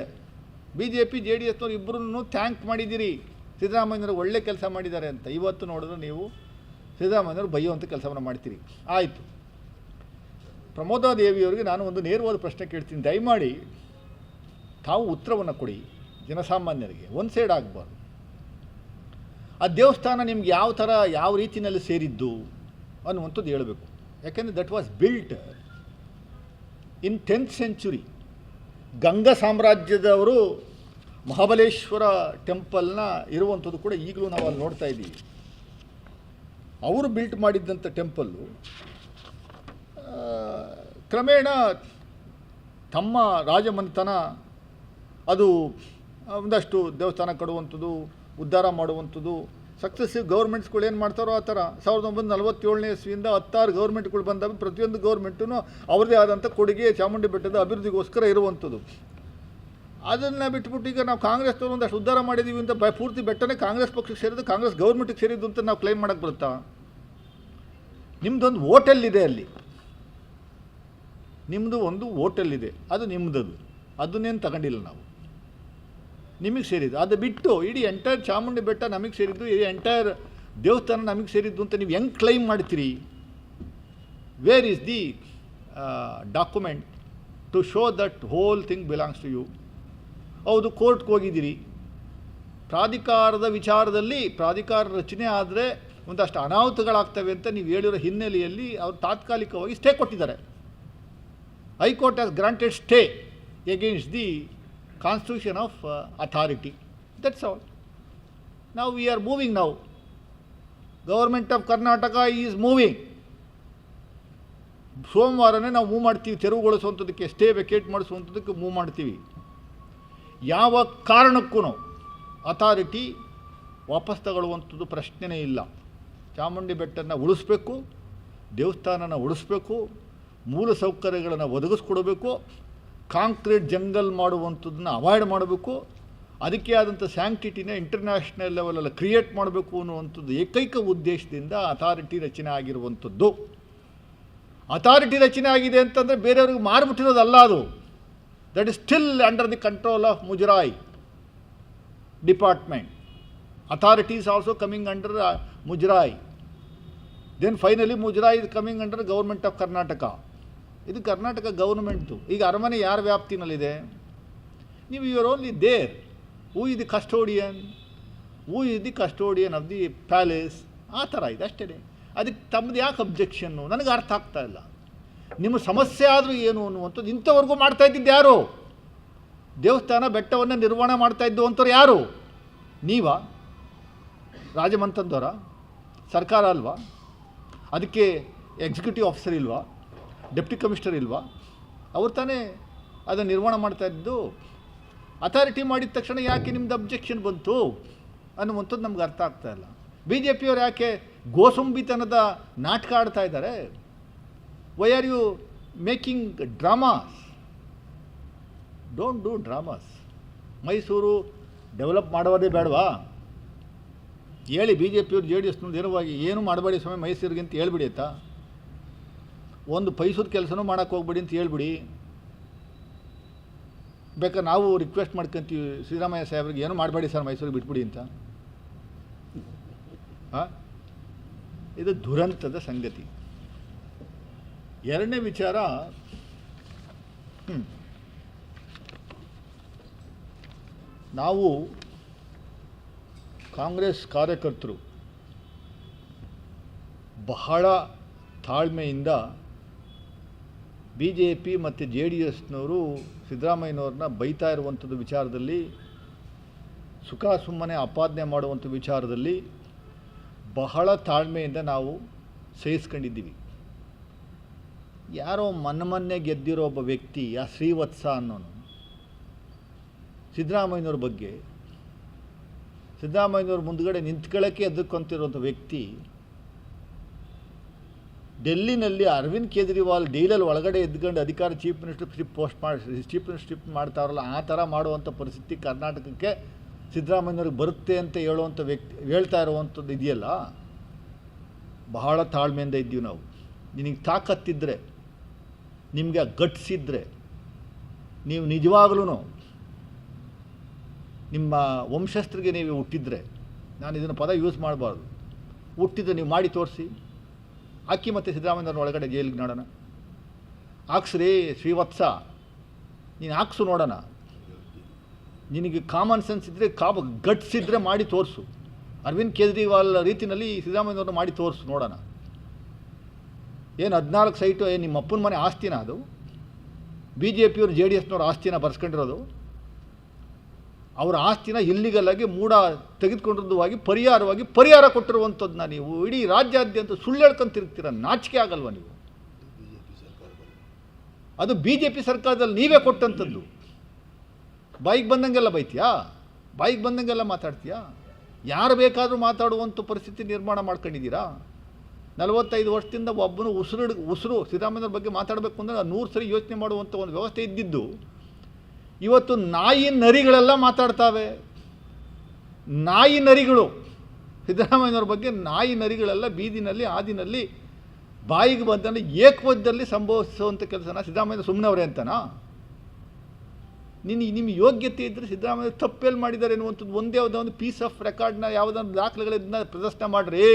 BJP JDSನವ್ರು ಇಬ್ಬರನ್ನು ಥ್ಯಾಂಕ್ ಮಾಡಿದ್ದೀರಿ, ಸಿದ್ದರಾಮಯ್ಯನವರು ಒಳ್ಳೆ ಕೆಲಸ ಮಾಡಿದ್ದಾರೆ ಅಂತ. ಇವತ್ತು ನೋಡಿದ್ರೆ ನೀವು ಸಿದ್ದರಾಮಯ್ಯನವರು ಬೈಯುವಂಥ ಕೆಲಸವನ್ನು ಮಾಡ್ತೀರಿ. ಆಯಿತು, ಪ್ರಮೋದಾದೇವಿಯವರಿಗೆ ನಾನು ಒಂದು ನೇರವಾದ ಪ್ರಶ್ನೆ ಕೇಳ್ತೀನಿ. ದಯಮಾಡಿ ತಾವು ಉತ್ತರವನ್ನು ಕೊಡಿ. ಜನಸಾಮಾನ್ಯರಿಗೆ ಒಂದು ಸೈಡ್ ಆಗಬಾರ್ದು. ಆ ದೇವಸ್ಥಾನ ನಿಮ್ಗೆ ಯಾವ ರೀತಿಯಲ್ಲಿ ಸೇರಿದ್ದು ಅನ್ನುವಂಥದ್ದು ಹೇಳಬೇಕು. ಯಾಕೆಂದರೆ that was built in 10th century. Ganga ಸಾಮ್ರಾಜ್ಯದವರು ಮಹಾಬಲೇಶ್ವರ ಟೆಂಪಲ್ನ ಇರುವಂಥದ್ದು ಕೂಡ ಈಗಲೂ ನಾವು ಅಲ್ಲಿ ನೋಡ್ತಾ ಇದ್ದೀವಿ. ಅವರು ಬಿಲ್ಟ್ ಮಾಡಿದ್ದಂಥ ಟೆಂಪಲ್ಲು ಕ್ರಮೇಣ ತಮ್ಮ ರಾಜಮನೆತನ ಅದು ಒಂದಷ್ಟು ದೇವಸ್ಥಾನ ಕಡುವಂಥದ್ದು, ಉದ್ಧಾರ ಮಾಡುವಂಥದ್ದು, ಸಕ್ಸಸ್ಸಿವ್ ಗೌರ್ಮೆಂಟ್ಸ್ಗಳು ಏನು ಮಾಡ್ತಾರೋ ಆ ಥರ. 1947ನೇ ಇಸ್ವಿಯಿಂದ 16 ಗೌರ್ಮೆಂಟ್ಗಳು ಬಂದಾಗ ಪ್ರತಿಯೊಂದು ಗೌರ್ಮೆಂಟೂ ಅವ್ರದ್ದೇ ಆದಂಥ ಕೊಡುಗೆ ಚಾಮುಂಡಿ ಬೆಟ್ಟದ ಅಭಿವೃದ್ಧಿಗೋಸ್ಕರ ಇರುವಂಥದ್ದು. ಅದನ್ನು ಬಿಟ್ಬಿಟ್ಟು ಈಗ ನಾವು ಕಾಂಗ್ರೆಸ್ನವರು ಒಂದಷ್ಟು ಉದ್ಧಾರ ಮಾಡಿದ್ದೀವಿ ಅಂತ ಪೂರ್ತಿ ಬೆಟ್ಟನೇ ಕಾಂಗ್ರೆಸ್ ಪಕ್ಷಕ್ಕೆ ಸೇರಿದ್ದು, ಕಾಂಗ್ರೆಸ್ ಗೌರ್ಮೆಂಟಿಗೆ ಸೇರಿದ್ದು ಅಂತ ನಾವು ಕ್ಲೈಮ್ ಮಾಡೋಕ್ಕೆ ಬರುತ್ತಾ? ನಿಮ್ಮದೊಂದು ಹೋಟೆಲ್ ಅಲ್ಲಿ, ನಿಮ್ಮದು ಒಂದು ಹೋಟೆಲ್ ಇದೆ, ಅದು ನಿಮ್ಮದದು, ಅದನ್ನೇನು ತಗೊಂಡಿಲ್ಲ ನಾವು, ನಿಮಗೆ ಸೇರಿದ್ದು. ಅದು ಬಿಟ್ಟು ಇಡೀ ಎಂಟೈರ್ ಚಾಮುಂಡಿ ಬೆಟ್ಟ ನಮಗೆ ಸೇರಿದ್ದು, ಈ ಎಂಟೈರ್ ದೇವಸ್ಥಾನ ನಮಗೆ ಸೇರಿದ್ದು ಅಂತ ನೀವು ಹೆಂಗೆ ಕ್ಲೈಮ್ ಮಾಡ್ತೀರಿ? Where is the document to show that whole thing belongs to you? ಹೌದು, ಕೋರ್ಟ್ಗೆ ಹೋಗಿದ್ದೀರಿ. ಪ್ರಾಧಿಕಾರದ ವಿಚಾರದಲ್ಲಿ ಪ್ರಾಧಿಕಾರ ರಚನೆ ಆದರೆ ಒಂದಷ್ಟು ಅನಾಹುತಗಳಾಗ್ತವೆ ಅಂತ ನೀವು ಹೇಳಿರೋ ಹಿನ್ನೆಲೆಯಲ್ಲಿ ಅವರು ತಾತ್ಕಾಲಿಕವಾಗಿ ಸ್ಟೇ ಕೊಟ್ಟಿದ್ದಾರೆ. High court has granted stay against the constitution of authority. That's all. ನಾವು we are moving now. Government of Karnataka is moving. ಸೋಮವಾರನೇ ನಾವು ಮೂವ್ ಮಾಡ್ತೀವಿ, ತೆರವುಗೊಳಿಸುವಂಥದ್ದಕ್ಕೆ, ಸ್ಟೇ ವೆಕೇಟ್ ಮಾಡಿಸುವಂಥದ್ದಕ್ಕೆ ಮೂವ್ ಮಾಡ್ತೀವಿ. ಯಾವ ಕಾರಣಕ್ಕೂ ಅಥಾರಿಟಿ ವಾಪಸ್ ತಗೊಳ್ಳುವಂಥದ್ದು ಪ್ರಶ್ನೆನೇ ಇಲ್ಲ. ಚಾಮುಂಡಿ ಬೆಟ್ಟನ ಉಳಿಸ್ಬೇಕು, ದೇವಸ್ಥಾನನ ಉಳಿಸ್ಬೇಕು, ಮೂಲ ಸೌಕರ್ಯಗಳನ್ನು ಒದಗಿಸ್ಕೊಡಬೇಕು, ಕಾಂಕ್ರೀಟ್ ಜಂಗಲ್ ಮಾಡುವಂಥದ್ದನ್ನ ಅವಾಯ್ಡ್ ಮಾಡಬೇಕು, ಅದಕ್ಕೆ ಆದಂಥ ಸ್ಯಾಂಕ್ಟಿಟಿನ ಇಂಟರ್ನ್ಯಾಷನಲ್ ಲೆವೆಲಲ್ಲಿ ಕ್ರಿಯೇಟ್ ಮಾಡಬೇಕು ಅನ್ನುವಂಥದ್ದು ಏಕೈಕ ಉದ್ದೇಶದಿಂದ ಅಥಾರಿಟಿ ರಚನೆ ಆಗಿರುವಂಥದ್ದು. ಅಥಾರಿಟಿ ರಚನೆ ಆಗಿದೆ ಅಂತಂದರೆ ಬೇರೆಯವ್ರಿಗೆ ಮಾರಿಬಿಟ್ಟಿರೋದಲ್ಲ ಅದು. That is still under the control of Muzrai department. Authority is also coming under Muzrai. Then finally Muzrai is coming under government of Karnataka. ಇದು ಕರ್ನಾಟಕ ಗೌರ್ಮೆಂಟ್ದು. ಈಗ ಅರಮನೆ ಯಾರ ವ್ಯಾಪ್ತಿನಲ್ಲಿದೆ? ನೀವು you are only there. Who is the custodian? Who is the custodian of the palace? ಆ ಥರ ಇದೆ ಅಷ್ಟೇ. ಅದಕ್ಕೆ ತಮ್ಮದು ಯಾಕೆ ಅಬ್ಜೆಕ್ಷನ್ನು ನನಗೆ ಅರ್ಥ ಆಗ್ತಾ ಇಲ್ಲ. ನಿಮ್ಮ ಸಮಸ್ಯೆ ಆದರೂ ಏನು ಅನ್ನುವಂಥದ್ದು ಇಂಥವರೆಗೂ ಮಾಡ್ತಾ ಇದ್ದಿದ್ದು ಯಾರು? ದೇವಸ್ಥಾನ ಬೆಟ್ಟವನ್ನು ನಿರ್ವಹಣೆ ಮಾಡ್ತಾಯಿದ್ದು ಅಂಥವ್ರು ಯಾರು? ನೀವಾ? ರಾಜಮಂತಂದವರ ಸರ್ಕಾರ ಅಲ್ವಾ? ಅದಕ್ಕೆ ಎಕ್ಸಿಕ್ಯೂಟಿವ್ ಆಫೀಸರ್ ಇಲ್ವಾ? ಡೆಪ್ಟಿ ಕಮಿಷನರ್ ಇಲ್ವಾ? ಅವ್ರು ತಾನೇ ಅದನ್ನು ನಿರ್ವಹಣೆ ಮಾಡ್ತಾಯಿದ್ದು. ಅಥಾರಿಟಿ ಮಾಡಿದ ತಕ್ಷಣ ಯಾಕೆ ನಿಮ್ಮದು ಅಬ್ಜೆಕ್ಷನ್ ಬಂತು ಅನ್ನುವಂಥದ್ದು ನಮ್ಗೆ ಅರ್ಥ ಆಗ್ತಾ ಇಲ್ಲ. ಬಿ ಜೆ ಪಿಯವ್ರು ಯಾಕೆ ಗೋಸುಂಬಿತನದ ನಾಟಕ ಆಡ್ತಾ ಇದ್ದಾರೆ? Why are you making dramas? Don't do dramas. Mysuru develop ಮಾಡೋದೇ ಬೇಡವಾ? ಹೇಳಿ ಬಿ ಜೆ ಪಿಯವ್ರು ಜೆ ಡಿ ಎಸ್ನವ್ರು ನೇರವಾಗಿ ಏನು ಮಾಡಬೇಡಿ ಸ್ವಾಮಿ ಮೈಸೂರಿಗೆ ಅಂತ ಹೇಳ್ಬಿಡಿ ಆಯ್ತಾ? ಒಂದು ಪೈಸದ ಕೆಲಸನೂ ಮಾಡೋಕ್ಕೆ ಹೋಗ್ಬೇಡಿ ಅಂತ ಹೇಳ್ಬಿಡಿ. ಬೇಕಾದ್ರೆ ನಾವು ರಿಕ್ವೆಸ್ಟ್ ಮಾಡ್ಕೊತೀವಿ ಸಿದ್ದರಾಮಯ್ಯ ಸಾಹೇಬ್ರಿಗೆ ಏನು ಮಾಡಬೇಡಿ ಸರ್ ಮೈಸೂರಿಗೆ ಬಿಟ್ಬಿಡಿ ಅಂತ. ಇದು ದುರಂತದ ಸಂಗತಿ. ಎರಡನೇ ವಿಚಾರ, ನಾವು ಕಾಂಗ್ರೆಸ್ ಕಾರ್ಯಕರ್ತರು ಬಹಳ ತಾಳ್ಮೆಯಿಂದ ಬಿ ಜೆ ಪಿ ಮತ್ತು ಜೆ ಡಿ ಎಸ್ನವರು ಸಿದ್ದರಾಮಯ್ಯನವ್ರನ್ನ ಬೈತಾ ಇರುವಂಥದ್ದು ವಿಚಾರದಲ್ಲಿ, ಸುಖ ಸುಮ್ಮನೆ ಆಪಾದನೆ ಮಾಡುವಂಥ ವಿಚಾರದಲ್ಲಿ ಬಹಳ ತಾಳ್ಮೆಯಿಂದ ನಾವು ಸಹಿಸ್ಕೊಂಡಿದ್ದೀವಿ. ಯಾರೋ ಮೊನ್ನೆ ಗೆದ್ದಿರೋ ಒಬ್ಬ ವ್ಯಕ್ತಿ, ಆ ಶ್ರೀವತ್ಸ ಅನ್ನೋನು, ಸಿದ್ದರಾಮಯ್ಯನವ್ರ ಬಗ್ಗೆ ಸಿದ್ದರಾಮಯ್ಯನವ್ರ ಮುಂದ್ಗಡೆ ನಿಂತ್ಕೊಳ್ಳೋಕ್ಕೆ ಎದುರ್ಕೊಂತಿರೋಂಥ ವ್ಯಕ್ತಿ ಡೆಲ್ಲಿನಲ್ಲಿ ಅರವಿಂದ್ ಕೇಜ್ರಿವಾಲ್ ಡೈಲಲ್ಲಿ ಒಳಗಡೆ ಎದ್ಕೊಂಡು ಅಧಿಕಾರ ಚೀಫ್ ಮಿನಿಸ್ಟರ್ಶಿಪ್ ಮಿನಿಸ್ಟರ್ಶಿಪ್ ಮಾಡ್ತಾರಲ್ಲ, ಆ ಥರ ಮಾಡುವಂಥ ಪರಿಸ್ಥಿತಿ ಕರ್ನಾಟಕಕ್ಕೆ ಸಿದ್ದರಾಮಯ್ಯವ್ರಿಗೆ ಬರುತ್ತೆ ಅಂತ ಹೇಳುವಂಥ ಹೇಳ್ತಾ ಇರುವಂಥದ್ದು ಇದೆಯಲ್ಲ, ಬಹಳ ತಾಳ್ಮೆಯಿಂದ ಇದ್ದೀವಿ ನಾವು. ನಿನಗೆ ತಾಕತ್ತಿದ್ದರೆ, ನಿಮಗೆ ಗಟ್ಸಿದ್ರೆ, ನೀವು ನಿಜವಾಗ್ಲೂ ನಿಮ್ಮ ವಂಶಸ್ಥರಿಗೆ ನೀವು ಹುಟ್ಟಿದ್ರೆ, ನಾನು ಇದನ್ನು ಪದ ಯೂಸ್ ಮಾಡಬಾರ್ದು, ಹುಟ್ಟಿದ್ರೆ ನೀವು ಮಾಡಿ ತೋರಿಸಿ, ಹಾಕಿ ಮತ್ತು ಸಿದ್ದರಾಮಯ್ಯವ್ರನ್ನ ಒಳಗಡೆ ಜೈಲಿಗೆ ನೋಡೋಣ. ಹಾಕ್ಸ್ರಿ ಶ್ರೀವತ್ಸ, ನೀನು ಹಾಕ್ಸು ನೋಡೋಣ. ನಿನಗೆ ಕಾಮನ್ ಸೆನ್ಸ್ ಇದ್ದರೆ, ಗಟ್ಸ್ ಇದ್ದರೆ ಮಾಡಿ ತೋರಿಸು. ಅರವಿಂದ್ ಕೇಜ್ರಿವಾಲ್ ರೀತಿಯಲ್ಲಿ ಸಿದ್ದರಾಮಯ್ಯವ್ರನ್ನ ಮಾಡಿ ತೋರಿಸು ನೋಡೋಣ. ಏನು 14 ಸೈಟು ಏನು ನಿಮ್ಮ ಅಪ್ಪನ ಮನೆ ಆಸ್ತಿನ? ಅದು ಬಿ ಜೆ ಪಿಯವರು ಜೆ ಡಿ ಎಸ್ನವ್ರ ಆಸ್ತಿನ ಬರ್ಸ್ಕೊಂಡಿರೋದು. ಅವರ ಆಸ್ತಿನ ಇಲ್ಲಿಗಲಾಗಿ ಮೂಡ ತೆಗೆದುಕೊಂಡಿರೋದುವಾಗಿ ಪರಿಹಾರ ಕೊಟ್ಟಿರುವಂಥದ್ದನ್ನ ನೀವು ಇಡೀ ರಾಜ್ಯಾದ್ಯಂತ ಸುಳ್ಳು ಹೇಳ್ಕೊಂತಿರ್ತೀರ. ನಾಚಿಕೆ ಆಗಲ್ವ ನೀವು? ಅದು ಬಿ ಜೆ ಪಿ ಸರ್ಕಾರದಲ್ಲಿ ನೀವೇ ಕೊಟ್ಟಂಥದ್ದು. ಬಾಯಿಗೆ ಬಂದಂಗೆಲ್ಲ ಬೈತೀಯಾ? ಬಾಯಿಗೆ ಬಂದಂಗೆಲ್ಲ ಮಾತಾಡ್ತೀಯಾ? ಯಾರು ಬೇಕಾದರೂ ಮಾತಾಡುವಂಥ ಪರಿಸ್ಥಿತಿ ನಿರ್ಮಾಣ ಮಾಡ್ಕೊಂಡಿದ್ದೀರಾ. 45 ವರ್ಷದಿಂದ ಒಬ್ಬನು ಉಸಿರು ಸಿದ್ದರಾಮಯ್ಯವ್ರ ಬಗ್ಗೆ ಮಾತಾಡಬೇಕು ಅಂದರೆ 100 ಸರಿ ಯೋಚನೆ ಮಾಡುವಂಥ ಒಂದು ವ್ಯವಸ್ಥೆ ಇದ್ದಿದ್ದು, ಇವತ್ತು ನಾಯಿ ನರಿಗಳೆಲ್ಲ ಮಾತಾಡ್ತಾವೆ. ನಾಯಿ ನರಿಗಳು ಸಿದ್ದರಾಮಯ್ಯವ್ರ ಬಗ್ಗೆ, ನಾಯಿ ನರಿಗಳೆಲ್ಲ ಬೀದಿನಲ್ಲಿ ಆದಿನಲ್ಲಿ ಬಾಯಿಗೆ ಬಂದಲ್ಲಿ ಏಕವಚನದಲ್ಲಿ ಸಂಭವಿಸುವಂಥ ಕೆಲಸನ ಸಿದ್ದರಾಮಯ್ಯ ಸುಮ್ಮನವರೇ ಅಂತನಾ? ನಿಮ್ಮ ಯೋಗ್ಯತೆ ಇದ್ದರೆ ಸಿದ್ದರಾಮಯ್ಯ ತಪ್ಪೇಲ್ಲಿ ಮಾಡಿದ್ದಾರೆ ಎನ್ನುವಂಥದ್ದು ಒಂದೇ ಒಂದು ಪೀಸ್ ಆಫ್ ರೆಕಾರ್ಡ್ನ ಯಾವುದಾದ್ರು ದಾಖಲೆಗಳನ್ನ ಪ್ರದರ್ಶನ ಮಾಡಿರಿ.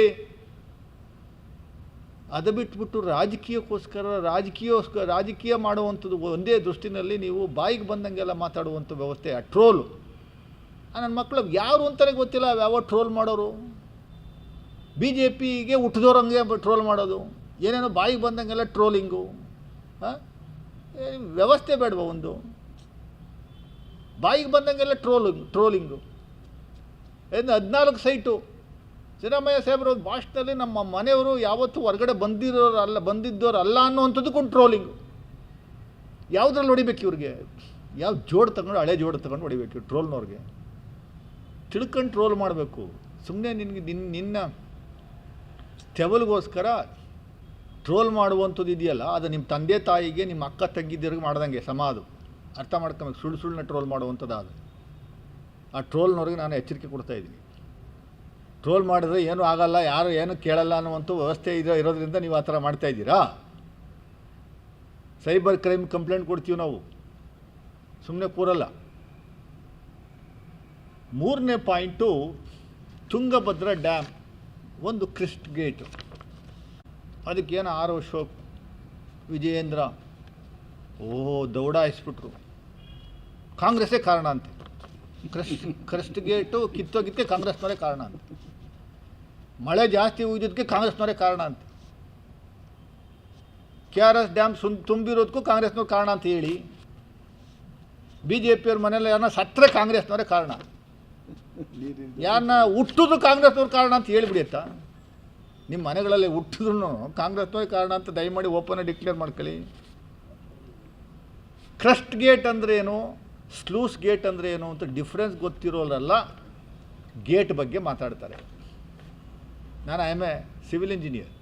ಅದು ಬಿಟ್ಬಿಟ್ಟು ರಾಜಕೀಯ ಮಾಡುವಂಥದ್ದು ಒಂದೇ ದೃಷ್ಟಿನಲ್ಲಿ ನೀವು ಬಾಯಿಗೆ ಬಂದಂಗೆಲ್ಲ ಮಾತಾಡುವಂಥ ವ್ಯವಸ್ಥೆ. ಟ್ರೋಲು ನನ್ನ ಮಕ್ಕಳು ಯಾರು ಅಂತಲೇ ಗೊತ್ತಿಲ್ಲ. ಯಾವ ಟ್ರೋಲ್ ಮಾಡೋರು? ಬಿ ಜೆ ಪಿಗೆ ಹುಟ್ಟಿದವ್ರಂಗೆ ಟ್ರೋಲ್ ಮಾಡೋದು, ಏನೇನೋ ಬಾಯಿಗೆ ಬಂದಂಗೆಲ್ಲ ಟ್ರೋಲಿಂಗು. ವ್ಯವಸ್ಥೆ ಬೇಡವಾ? ಒಂದು ಬಾಯಿಗೆ ಬಂದಂಗೆಲ್ಲ ಟ್ರೋಲಿಂಗು. 14 ಸೈಟು ಸಿದ್ದರಾಮಯ್ಯ ಸಾಹೇಬ್ರ ಭಾಷಣದಲ್ಲಿ ನಮ್ಮ ಮನೆಯವರು ಯಾವತ್ತೂ ಹೊರಗಡೆ ಬಂದಿದ್ದವರಲ್ಲ ಅನ್ನುವಂಥದ್ದು ಟ್ರೋಲಿಂಗು. ಯಾವುದ್ರಲ್ಲಿ ಹೊಡಿಬೇಕು ಇವ್ರಿಗೆ? ಯಾವ ಜೋಡು ತಗೊಂಡು, ಹಳೆ ಜೋಡು ತಗೊಂಡು ಹೊಡಿಬೇಕು ಟ್ರೋಲ್ನವ್ರಿಗೆ. ತಿಳ್ಕೊಂಡು ಟ್ರೋಲ್ ಮಾಡಬೇಕು. ಸುಮ್ಮನೆ ನಿನ್ನ ತೆವಲ್ಗೋಸ್ಕರ ಟ್ರೋಲ್ ಮಾಡುವಂಥದ್ದು ಇದೆಯಲ್ಲ, ಅದು ನಿಮ್ಮ ತಂದೆ ತಾಯಿಗೆ ನಿಮ್ಮ ಅಕ್ಕ ತಂಗಿದ್ದಿರಿಗೆ ಮಾಡ್ದಂಗೆ ಸಮ. ಅದು ಅರ್ಥ ಮಾಡ್ಕೊಬೇಕು. ಸುಳ್ಳನ್ನ ಟ್ರೋಲ್ ಮಾಡುವಂಥದ್ದು ಅದು. ಆ ಟ್ರೋಲ್ನವ್ರಿಗೆ ನಾನು ಎಚ್ಚರಿಕೆ ಕೊಡ್ತಾಯಿದ್ದೀನಿ. ಟ್ರೋಲ್ ಮಾಡಿದ್ರೆ ಏನೂ ಆಗಲ್ಲ, ಯಾರು ಏನು ಕೇಳಲ್ಲ ಅನ್ನುವಂಥ ವ್ಯವಸ್ಥೆ ಇರೋದ್ರಿಂದ ನೀವು ಆ ಥರ ಮಾಡ್ತಾಯಿದ್ದೀರಾ? ಸೈಬರ್ ಕ್ರೈಮ್ ಕಂಪ್ಲೇಂಟ್ ಕೊಡ್ತೀವಿ ನಾವು, ಸುಮ್ಮನೆ ಕೂರಲ್ಲ. 3ನೇ ಪಾಯಿಂಟು, ತುಂಗಭದ್ರಾ ಡ್ಯಾಮ್ ಒಂದು ಕ್ರಿಸ್ಟ್ ಗೇಟು. ಅದಕ್ಕೇನು ಆರ್ ಅಶೋಕ್, ವಿಜಯೇಂದ್ರ ದೌಡಾಯಿಸ್ಬಿಟ್ರು. ಕಾಂಗ್ರೆಸ್ಸೇ ಕಾರಣ ಅಂತೆ. ಕ್ರಿಸ್ಟ್ ಗೇಟು ಕಿತ್ತೋಗಿದ್ದಕ್ಕೆ ಕಾಂಗ್ರೆಸ್ನವರೇ ಕಾರಣ ಅಂತ. ಮಳೆ ಜಾಸ್ತಿ ಉಯ್ದಿದ್ದಕ್ಕೆ ಕಾಂಗ್ರೆಸ್ನವರೇ ಕಾರಣ ಅಂತ. KRS ಡ್ಯಾಮ್ ತುಂಬಿರೋದಕ್ಕೂ ಕಾಂಗ್ರೆಸ್ನವ್ರು ಕಾರಣ ಅಂತ ಹೇಳಿ, BJP ಅವ್ರ ಮನೆಯಲ್ಲಿ ಯಾರನ್ನ ಸತ್ತರೆ ಕಾಂಗ್ರೆಸ್ನವರೇ ಕಾರಣ, ಯಾರನ್ನ ಹುಟ್ಟಿದ್ರು ಕಾಂಗ್ರೆಸ್ನವ್ರ ಕಾರಣ ಅಂತ ಹೇಳಿಬಿಡಿಯತ್ತಾ? ನಿಮ್ಮ ಮನೆಗಳಲ್ಲಿ ಹುಟ್ಟಿದ್ರು ಕಾಂಗ್ರೆಸ್ನವ್ರ ಕಾರಣ ಅಂತ ದಯಮಾಡಿ ಓಪನ್ ಡಿಕ್ಲೇರ್ ಮಾಡ್ಕೊಳ್ಳಿ. ಕ್ರಸ್ಟ್ ಗೇಟ್ ಅಂದರೆ ಏನು, ಸ್ಲೂಸ್ ಗೇಟ್ ಅಂದರೆ ಏನು ಅಂತ ಡಿಫ್ರೆನ್ಸ್ ಗೊತ್ತಿರೋಲ್ಲ ಗೇಟ್ ಬಗ್ಗೆ ಮಾತಾಡ್ತಾರೆ. ನಾನು I am A civil engineer,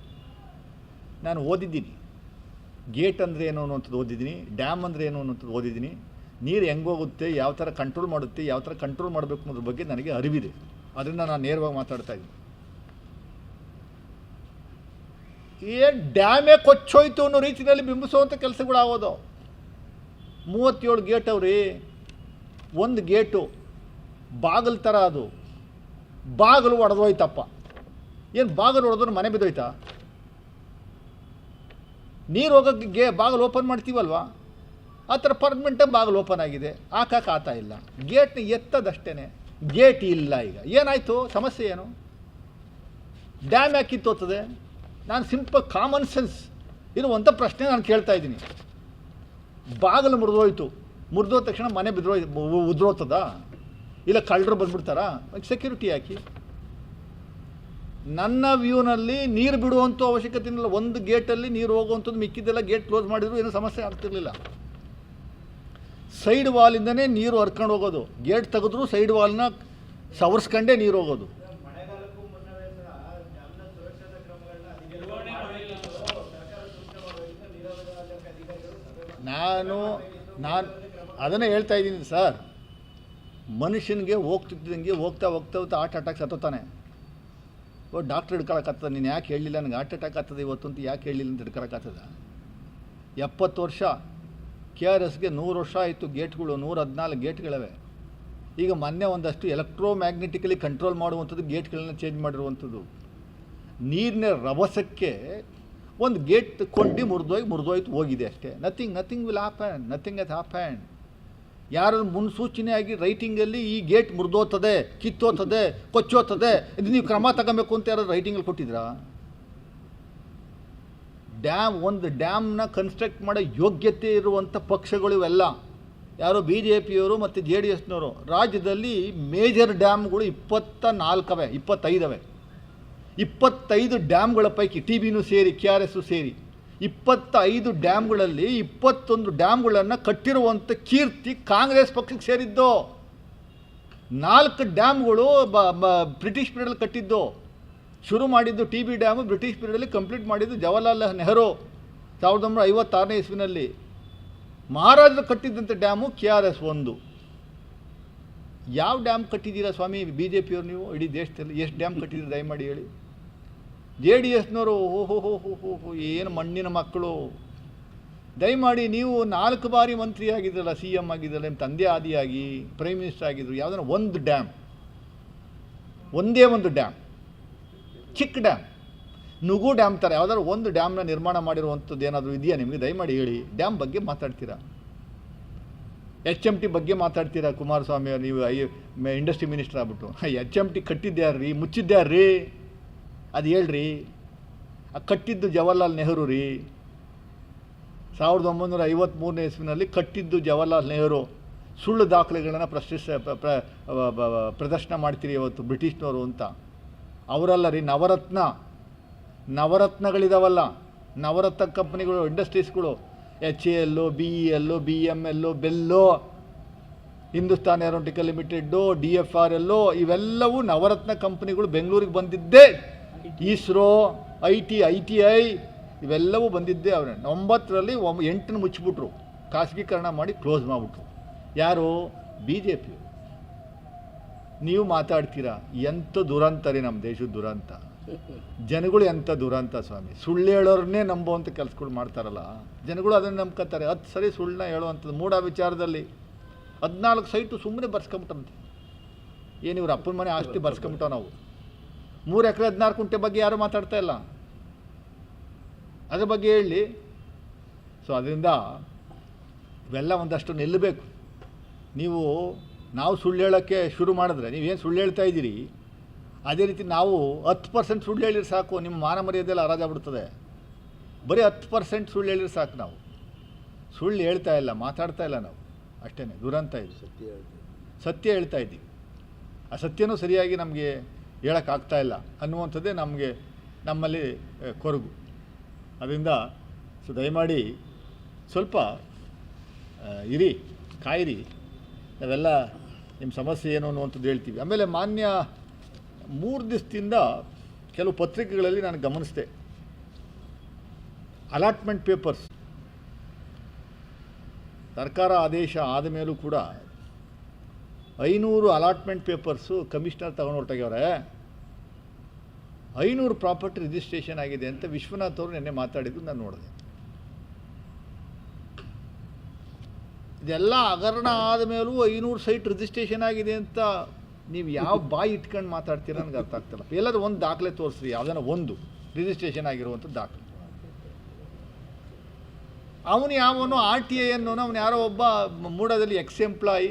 ನಾನು ಓದಿದ್ದೀನಿ. ಗೇಟ್ ಅಂದರೆ ಏನು ಅನ್ನೋಂಥದ್ದು ಓದಿದ್ದೀನಿ, ಡ್ಯಾಮ್ ಅಂದರೆ ಏನು ಅನ್ನೋಂಥದ್ದು ಓದಿದ್ದೀನಿ. ನೀರು ಹೆಂಗೋಗುತ್ತೆ, ಯಾವ ಥರ ಕಂಟ್ರೋಲ್ ಮಾಡುತ್ತೆ, ಯಾವ ಥರ ಕಂಟ್ರೋಲ್ ಮಾಡಬೇಕು ಅನ್ನೋದ್ರ ಬಗ್ಗೆ ನನಗೆ ಅರಿವಿದೆ. ಅದರಿಂದ ನಾನು ನೇರವಾಗಿ ಮಾತಾಡ್ತಾ ಇದ್ದೀನಿ. ಡ್ಯಾಮೇ ಕೊಚ್ಚೋಯ್ತು ಅನ್ನೋ ರೀತಿಯಲ್ಲಿ ಬಿಂಬಿಸುವಂಥ ಕೆಲಸಗಳಾಗೋದು. 37 ಗೇಟ್ ಅವ್ರಿ. ಒಂದು ಗೇಟು ಬಾಗಿಲು ಥರ, ಅದು ಬಾಗಿಲು ಒಡೆದೋಯ್ತಪ್ಪ. ಏನು ಬಾಗಿಲು ಹೊಡೆದ್ರೆ ಮನೆ ಬಿದ್ದೋಯ್ತಾ? ನೀರು ಹೋಗೋಕ್ಕೆ ಬಾಗಿಲು ಓಪನ್ ಮಾಡ್ತೀವಲ್ವಾ, ಆ ಥರ ಪರ್ಮನೆಂಟಾಗಿ ಬಾಗಿಲು ಓಪನ್ ಆಗಿದೆ, ಹಾಕಕ್ಕೆ ಆಗ್ತಾ ಇಲ್ಲ. ಗೇಟ್ನ ಎತ್ತದಷ್ಟೇ, ಗೇಟ್ ಇಲ್ಲ. ಈಗ ಏನಾಯಿತು, ಸಮಸ್ಯೆ ಏನು? ಡ್ಯಾಮ್ ಯಾಕೆ ಕಿತ್ತೋಗ್ತದೆ? ನಾನು ಸಿಂಪಲ್ ಕಾಮನ್ ಸೆನ್ಸ್ ಇರುವಂಥ ಪ್ರಶ್ನೆ ನಾನು ಕೇಳ್ತಾ ಇದ್ದೀನಿ. ಬಾಗಿಲು ಮುರಿದೋದ ತಕ್ಷಣ ಮನೆ ಉದ್ರೋತದ? ಇಲ್ಲ ಕಳ್ಳರು ಬಂದ್ಬಿಡ್ತಾರಾ? ಸೆಕ್ಯೂರಿಟಿ ಹಾಕಿ. ನನ್ನ ವ್ಯೂನಲ್ಲಿ ನೀರು ಬಿಡುವಂಥ ಅವಶ್ಯಕತೆ ಇಲ್ಲ. ಒಂದು ಗೇಟಲ್ಲಿ ನೀರು ಹೋಗುವಂಥದ್ದು, ಮಿಕ್ಕಿದ್ದೆಲ್ಲ ಗೇಟ್ ಕ್ಲೋಸ್ ಮಾಡಿದ್ರು ಏನೂ ಸಮಸ್ಯೆ ಆಗ್ತಿರ್ಲಿಲ್ಲ. ಸೈಡ್ ವಾಲಿಂದನೇ ನೀರು ಹರ್ಕೊಂಡು ಹೋಗೋದು. ಗೇಟ್ ತೆಗೆದ್ರು ಸೈಡ್ ವಾಲ್ನ ಸವರ್ಸ್ಕೊಂಡೇ ನೀರು ಹೋಗೋದು. ನಾನು ಅದನ್ನೇ ಹೇಳ್ತಾ ಇದ್ದೀನಿ ಸರ್. ಮನುಷ್ಯನಿಗೆ ಹೋಗ್ತಾ ಹಾರ್ಟ್ ಅಟ್ಯಾಕ್ ಸತ್ತೋತಾನೆ. ಡಾಕ್ಟ್ರ್ ಹಿಡ್ಕೊಳಕ್ಕಾಗ್ತದೆ, ನೀನು ಯಾಕೆ ಹೇಳಲಿಲ್ಲ ನನಗೆ ಹಾರ್ಟ್ ಅಟ್ಯಾಕ್ ಆಗ್ತದೆ ಇವತ್ತು ಅಂತ ಯಾಕೆ ಹೇಳಲಿಲ್ಲ ಅಂತ ಹಿಡ್ಕೊಳಕ್ಕಾಗ್ತದ? 70 ವರ್ಷ KRSಗೆ 100 ವರ್ಷ ಆಯಿತು. ಗೇಟ್ಗಳು 114 ಗೇಟ್ಗಳಿವೆ. ಈಗ ಮೊನ್ನೆ ಒಂದಷ್ಟು ಎಲೆಕ್ಟ್ರೋಮ್ಯಾಗ್ನೆಟಿಕಲಿ ಕಂಟ್ರೋಲ್ ಮಾಡುವಂಥದ್ದು ಗೇಟ್ಗಳನ್ನ ಚೇಂಜ್ ಮಾಡಿರುವಂಥದ್ದು. ನೀರಿನ ರಭಸಕ್ಕೆ ಒಂದು ಗೇಟ್ ಕೊಂಡಿ ಮುರಿದೋಯ್ತು ಹೋಗಿದೆ ಅಷ್ಟೇ. Nothing will happen, nothing has happen. ಯಾರು ಮುನ್ಸೂಚನೆಯಾಗಿ ರೈಟಿಂಗಲ್ಲಿ ಈ ಗೇಟ್ ಮುರಿದೋಗ್ತದೆ, ಕಿತ್ತೋಗ್ತದೆ, ಕೊಚ್ಚೋಗ್ತದೆ, ಇದು ನೀವು ಕ್ರಮ ತಗೋಬೇಕು ಅಂತ ಯಾರು ರೈಟಿಂಗಲ್ಲಿ ಕೊಟ್ಟಿದ್ರಾ? ಒಂದು ಡ್ಯಾಮ್ನ ಕನ್ಸ್ಟ್ರಕ್ಟ್ ಮಾಡೋ ಯೋಗ್ಯತೆ ಇರುವಂಥ ಪಕ್ಷಗಳು ಇವೆಲ್ಲ. ಯಾರು BJPಯವರು ಮತ್ತು JDSನವರು. ರಾಜ್ಯದಲ್ಲಿ ಮೇಜರ್ ಡ್ಯಾಮ್ಗಳು 24 25 25 ಡ್ಯಾಮ್ಗಳ ಪೈಕಿ TBನೂ ಸೇರಿ KRSು ಸೇರಿ 25 ಡ್ಯಾಮ್ಗಳಲ್ಲಿ 21 ಡ್ಯಾಮ್ಗಳನ್ನು ಕಟ್ಟಿರುವಂಥ ಕೀರ್ತಿ ಕಾಂಗ್ರೆಸ್ ಪಕ್ಷಕ್ಕೆ ಸೇರಿದ್ದು. 4 ಡ್ಯಾಮ್ಗಳು ಬ್ರಿಟಿಷ್ ಪೀರಿಯಡಲ್ಲಿ ಕಟ್ಟಿದ್ದು. ಶುರು ಮಾಡಿದ್ದು TB ಡ್ಯಾಮು ಬ್ರಿಟಿಷ್ ಪೀರಿಯಡಲ್ಲಿ, ಕಂಪ್ಲೀಟ್ ಮಾಡಿದ್ದು ಜವಾಹರ್ಲಾಲ್ ನೆಹರು 1956ನೇ ಇಸ್ವಿನಲ್ಲಿ. ಮಹಾರಾಜರು ಕಟ್ಟಿದ್ದಂಥ ಡ್ಯಾಮು KRS 1. ಯಾವ ಡ್ಯಾಮ್ ಕಟ್ಟಿದ್ದೀರಾ ಸ್ವಾಮಿ BJPಯವರು ನೀವು? ಇಡೀ ದೇಶದಲ್ಲಿ ಎಷ್ಟು ಡ್ಯಾಮ್ ಕಟ್ಟಿದ್ದೀರಿ ದಯಮಾಡಿ ಹೇಳಿ. JDSನವರು ಏನು ಮಣ್ಣಿನ ಮಕ್ಕಳು. ದಯಮಾಡಿ ನೀವು 4 ಬಾರಿ ಮಂತ್ರಿ ಆಗಿದ್ರಲ್ಲ, CM ಆಗಿದ್ರಲ್ಲ, ನಿಮ್ಮ ತಂದೆ ಆದಿಯಾಗಿ ಪ್ರೈಮ್ ಮಿನಿಸ್ಟರ್ ಆಗಿದ್ರು. ಯಾವುದನ್ನ ಒಂದು ಡ್ಯಾಮ್, ಒಂದೇ ಒಂದು ಡ್ಯಾಮ್, ಚಿಕ್ಕ ಡ್ಯಾಮ್, ನುಗು ಡ್ಯಾಮ್ ಥರ ಯಾವುದಾದ್ರು ಒಂದು ಡ್ಯಾಮ್ನ ನಿರ್ಮಾಣ ಮಾಡಿರುವಂಥದ್ದು ಏನಾದರೂ ಇದೆಯಾ ನಿಮಗೆ? ದಯಮಾಡಿ ಹೇಳಿ. ಡ್ಯಾಮ್ ಬಗ್ಗೆ ಮಾತಾಡ್ತೀರಾ, HMT ಬಗ್ಗೆ ಮಾತಾಡ್ತೀರಾ. ಕುಮಾರಸ್ವಾಮಿ ಅವರು ನೀವು ಇಂಡಸ್ಟ್ರಿ ಮಿನಿಸ್ಟರ್ ಆಗ್ಬಿಟ್ಟು HMT ಕಟ್ಟಿದ್ಯಾರ್ರೀ, ಮುಚ್ಚಿದ್ಯಾರ್ರೀ? ಅದು ಹೇಳ್ರಿ. ಕಟ್ಟಿದ್ದು ಜವಾಹರ್ಲಾಲ್ ನೆಹರು ರೀ. 1953ನೇ ಇಸ್ವಿನಲ್ಲಿ ಕಟ್ಟಿದ್ದು ಜವಾಹರ್ಲಾಲ್ ನೆಹರು. ಸುಳ್ಳು ದಾಖಲೆಗಳನ್ನು ಪ್ರದರ್ಶನ ಮಾಡ್ತೀರಿ ಇವತ್ತು ಬ್ರಿಟಿಷ್ನವರು ಅಂತ. ಅವರಲ್ಲ ರೀ, ನವರತ್ನಗಳಿದಾವಲ್ಲ, ನವರತ್ನ ಕಂಪ್ನಿಗಳು, ಇಂಡಸ್ಟ್ರೀಸ್ಗಳು, HAL, BEL, BML, ಬೆಲ್ಲೋ, ಹಿಂದೂಸ್ತಾನ್ ಏರೋನಾಟಿಕಲ್ ಲಿಮಿಟೆಡ್ಡು, DFRL, ಇವೆಲ್ಲವೂ ನವರತ್ನ ಕಂಪ್ನಿಗಳು ಬೆಂಗಳೂರಿಗೆ ಬಂದಿದ್ದೇ. ಇಸ್ರೋ, ITI ಇವೆಲ್ಲವೂ ಬಂದಿದ್ದೇ ಅವರೇ. 9ರಲ್ಲಿ 8 ಮುಚ್ಚಿಬಿಟ್ರು, ಖಾಸಗೀಕರಣ ಮಾಡಿ ಕ್ಲೋಸ್ ಮಾಡಿಬಿಟ್ರು. ಯಾರು? BJP. ನೀವು ಮಾತಾಡ್ತೀರಾ, ಎಂಥ ದುರಂತ ರೀ ನಮ್ಮ ದೇಶದ ದುರಂತ. ಜನಗಳು ಎಂಥ ದುರಂತ ಸ್ವಾಮಿ. ಸುಳ್ಳು ಹೇಳೋರನ್ನೇ ನಂಬುವಂಥ ಕೆಲಸಗಳು ಮಾಡ್ತಾರಲ್ಲ, ಜನಗಳು ಅದನ್ನು ನಂಬ್ಕೊತಾರೆ. 10 ಸರಿ ಸುಳ್ಳನ್ನ ಹೇಳುವಂಥದ್ದು. ಮೂಢ ವಿಚಾರದಲ್ಲಿ 14 ಸೈಟು ಸುಮ್ಮನೆ ಬರ್ಸ್ಕೊಂಬಿಟ್ಟಂತೆ. ಏನು ಇವ್ರ ಅಪ್ಪನ ಮನೆ ಆಸ್ತಿ ಬರ್ಸ್ಕೊಂಬಿಟ್ಟೋ ನಾವು. 3 ಎಕರೆ 16 ಕುಂಟೆ ಬಗ್ಗೆ ಯಾರು ಮಾತಾಡ್ತಾ ಇಲ್ಲ, ಅದ್ರ ಬಗ್ಗೆ ಹೇಳಿ. ಸೊ ಅದರಿಂದ ಇವೆಲ್ಲ ಒಂದಷ್ಟು ನಿಲ್ಲಬೇಕು. ನಾವು ಸುಳ್ಳು ಹೇಳೋಕ್ಕೆ ಶುರು ಮಾಡಿದ್ರೆ, ನೀವೇನು ಸುಳ್ಳು ಹೇಳ್ತಾ ಇದ್ದೀರಿ, ಅದೇ ರೀತಿ ನಾವು 10% ಸುಳ್ಳು ಹೇಳಿದ್ರೆ ಸಾಕು, ನಿಮ್ಮ ಮಾನ ಮರ್ಯಾದೆಲ್ಲ ಹರಾಜಾಗ್ಬಿಡ್ತದೆ. ಬರೀ 10% ಸುಳ್ಳು ಹೇಳಿದ್ರೆ ಸಾಕು. ನಾವು ಸುಳ್ಳು ಹೇಳ್ತಾ ಇಲ್ಲ, ಮಾತಾಡ್ತಾ ಇಲ್ಲ ನಾವು, ಅಷ್ಟೇ. ದುರಂತ ಇದು. ಸತ್ಯ ಹೇಳ್ತಾ ಇದ್ದೀವಿ, ಆ ಸತ್ಯನೂ ಸರಿಯಾಗಿ ನಮಗೆ ಹೇಳೋಕ್ಕಾಗ್ತಾ ಇಲ್ಲ ಅನ್ನುವಂಥದ್ದೇ ನಮ್ಮಲ್ಲಿ ಕೊರಗು. ಅದರಿಂದ ಸೊ ದಯಮಾಡಿ ಸ್ವಲ್ಪ ಇರಿ, ಕಾಯಿರಿ. ನಾವೆಲ್ಲ ನಿಮ್ಮ ಸಮಸ್ಯೆ ಏನು ಅನ್ನುವಂಥದ್ದು ಹೇಳ್ತೀವಿ. ಆಮೇಲೆ ಮಾನ್ಯ 3 ದಿವಸದಿಂದ ಕೆಲವು ಪತ್ರಿಕೆಗಳಲ್ಲಿ ನಾನು ಗಮನಿಸಿದೆ, ಅಲಾಟ್ಮೆಂಟ್ ಪೇಪರ್ಸ್ ಸರ್ಕಾರ ಆದೇಶ ಆದ ಮೇಲೂ ಕೂಡ 500 ಅಲಾಟ್ಮೆಂಟ್ ಪೇಪರ್ಸು ಕಮಿಷನರ್ ತಗೊಂಡು ಹೊರಟೋಗ್ಯವ್ರೆ. 500 ಪ್ರಾಪರ್ಟಿ ರಿಜಿಸ್ಟ್ರೇಷನ್ ಆಗಿದೆ ಅಂತ ವಿಶ್ವನಾಥ್ ಅವರು ನಿನ್ನೆ ಮಾತಾಡಿದ್ದು ನಾನು ನೋಡಿದೆ. ಇದೆಲ್ಲ ಹಗರಣ ಆದ ಮೇಲೂ 500 ಸೈಟ್ ರಿಜಿಸ್ಟ್ರೇಷನ್ ಆಗಿದೆ ಅಂತ ನೀವು ಯಾವ ಬಾಯಿ ಇಟ್ಕೊಂಡು ಮಾತಾಡ್ತೀರ ನನಗೆ ಅರ್ಥ ಆಗ್ತಿಲ್ಲ. ಎಲ್ಲಾದರೂ ಒಂದು ದಾಖಲೆ ತೋರಿಸ್ರಿ, ಯಾವುದನ್ನ ಒಂದು ರಿಜಿಸ್ಟ್ರೇಷನ್ ಆಗಿರುವಂಥ ದಾಖಲೆ. ಯಾವನೋ RTI ಅನ್ನೋನು, ಅವನು ಯಾರೋ ಒಬ್ಬ ಮೂಡದಲ್ಲಿ ಎಂಪ್ಲಾಯಿ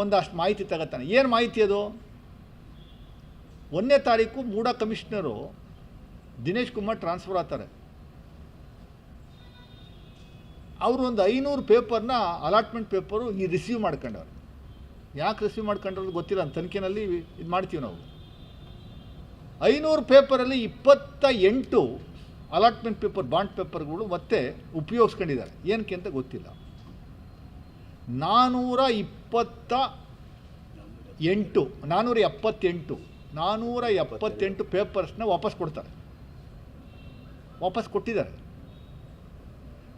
ಒಂದಷ್ಟು ಮಾಹಿತಿ ತಗೋತಾನೆ. ಏನು ಮಾಹಿತಿ ಅದು? 1ನೇ ತಾರೀಕು ಮೂಡ ಕಮಿಷನರು ದಿನೇಶ್ ಕುಮಾರ್ ಟ್ರಾನ್ಸ್ಫರ್ ಆಗ್ತಾರೆ. ಅವರು ಒಂದು 500 ಪೇಪರ್ನ ಅಲಾಟ್ಮೆಂಟ್ ಪೇಪರು ರಿಸೀವ್ ಮಾಡ್ಕೊಂಡವ್ರು. ಯಾಕೆ ರಿಸೀವ್ ಮಾಡ್ಕೊಂಡ್ರೆ ಗೊತ್ತಿಲ್ಲ, ತನಿಖೆನಲ್ಲಿ ಇದು ಮಾಡ್ತೀವಿ ನಾವು. 500 ಪೇಪರಲ್ಲಿ 28 ಅಲಾಟ್ಮೆಂಟ್ ಪೇಪರ್, ಬಾಂಡ್ ಪೇಪರ್ಗಳು ಮತ್ತೆ ಉಪಯೋಗಿಸ್ಕೊಂಡಿದ್ದಾರೆ. ಏನಕ್ಕೆ ಅಂತ ಗೊತ್ತಿಲ್ಲ. 478 ಪೇಪರ್ಸ್ನ ವಾಪಸ್ ಕೊಟ್ಟಿದ್ದಾರೆ.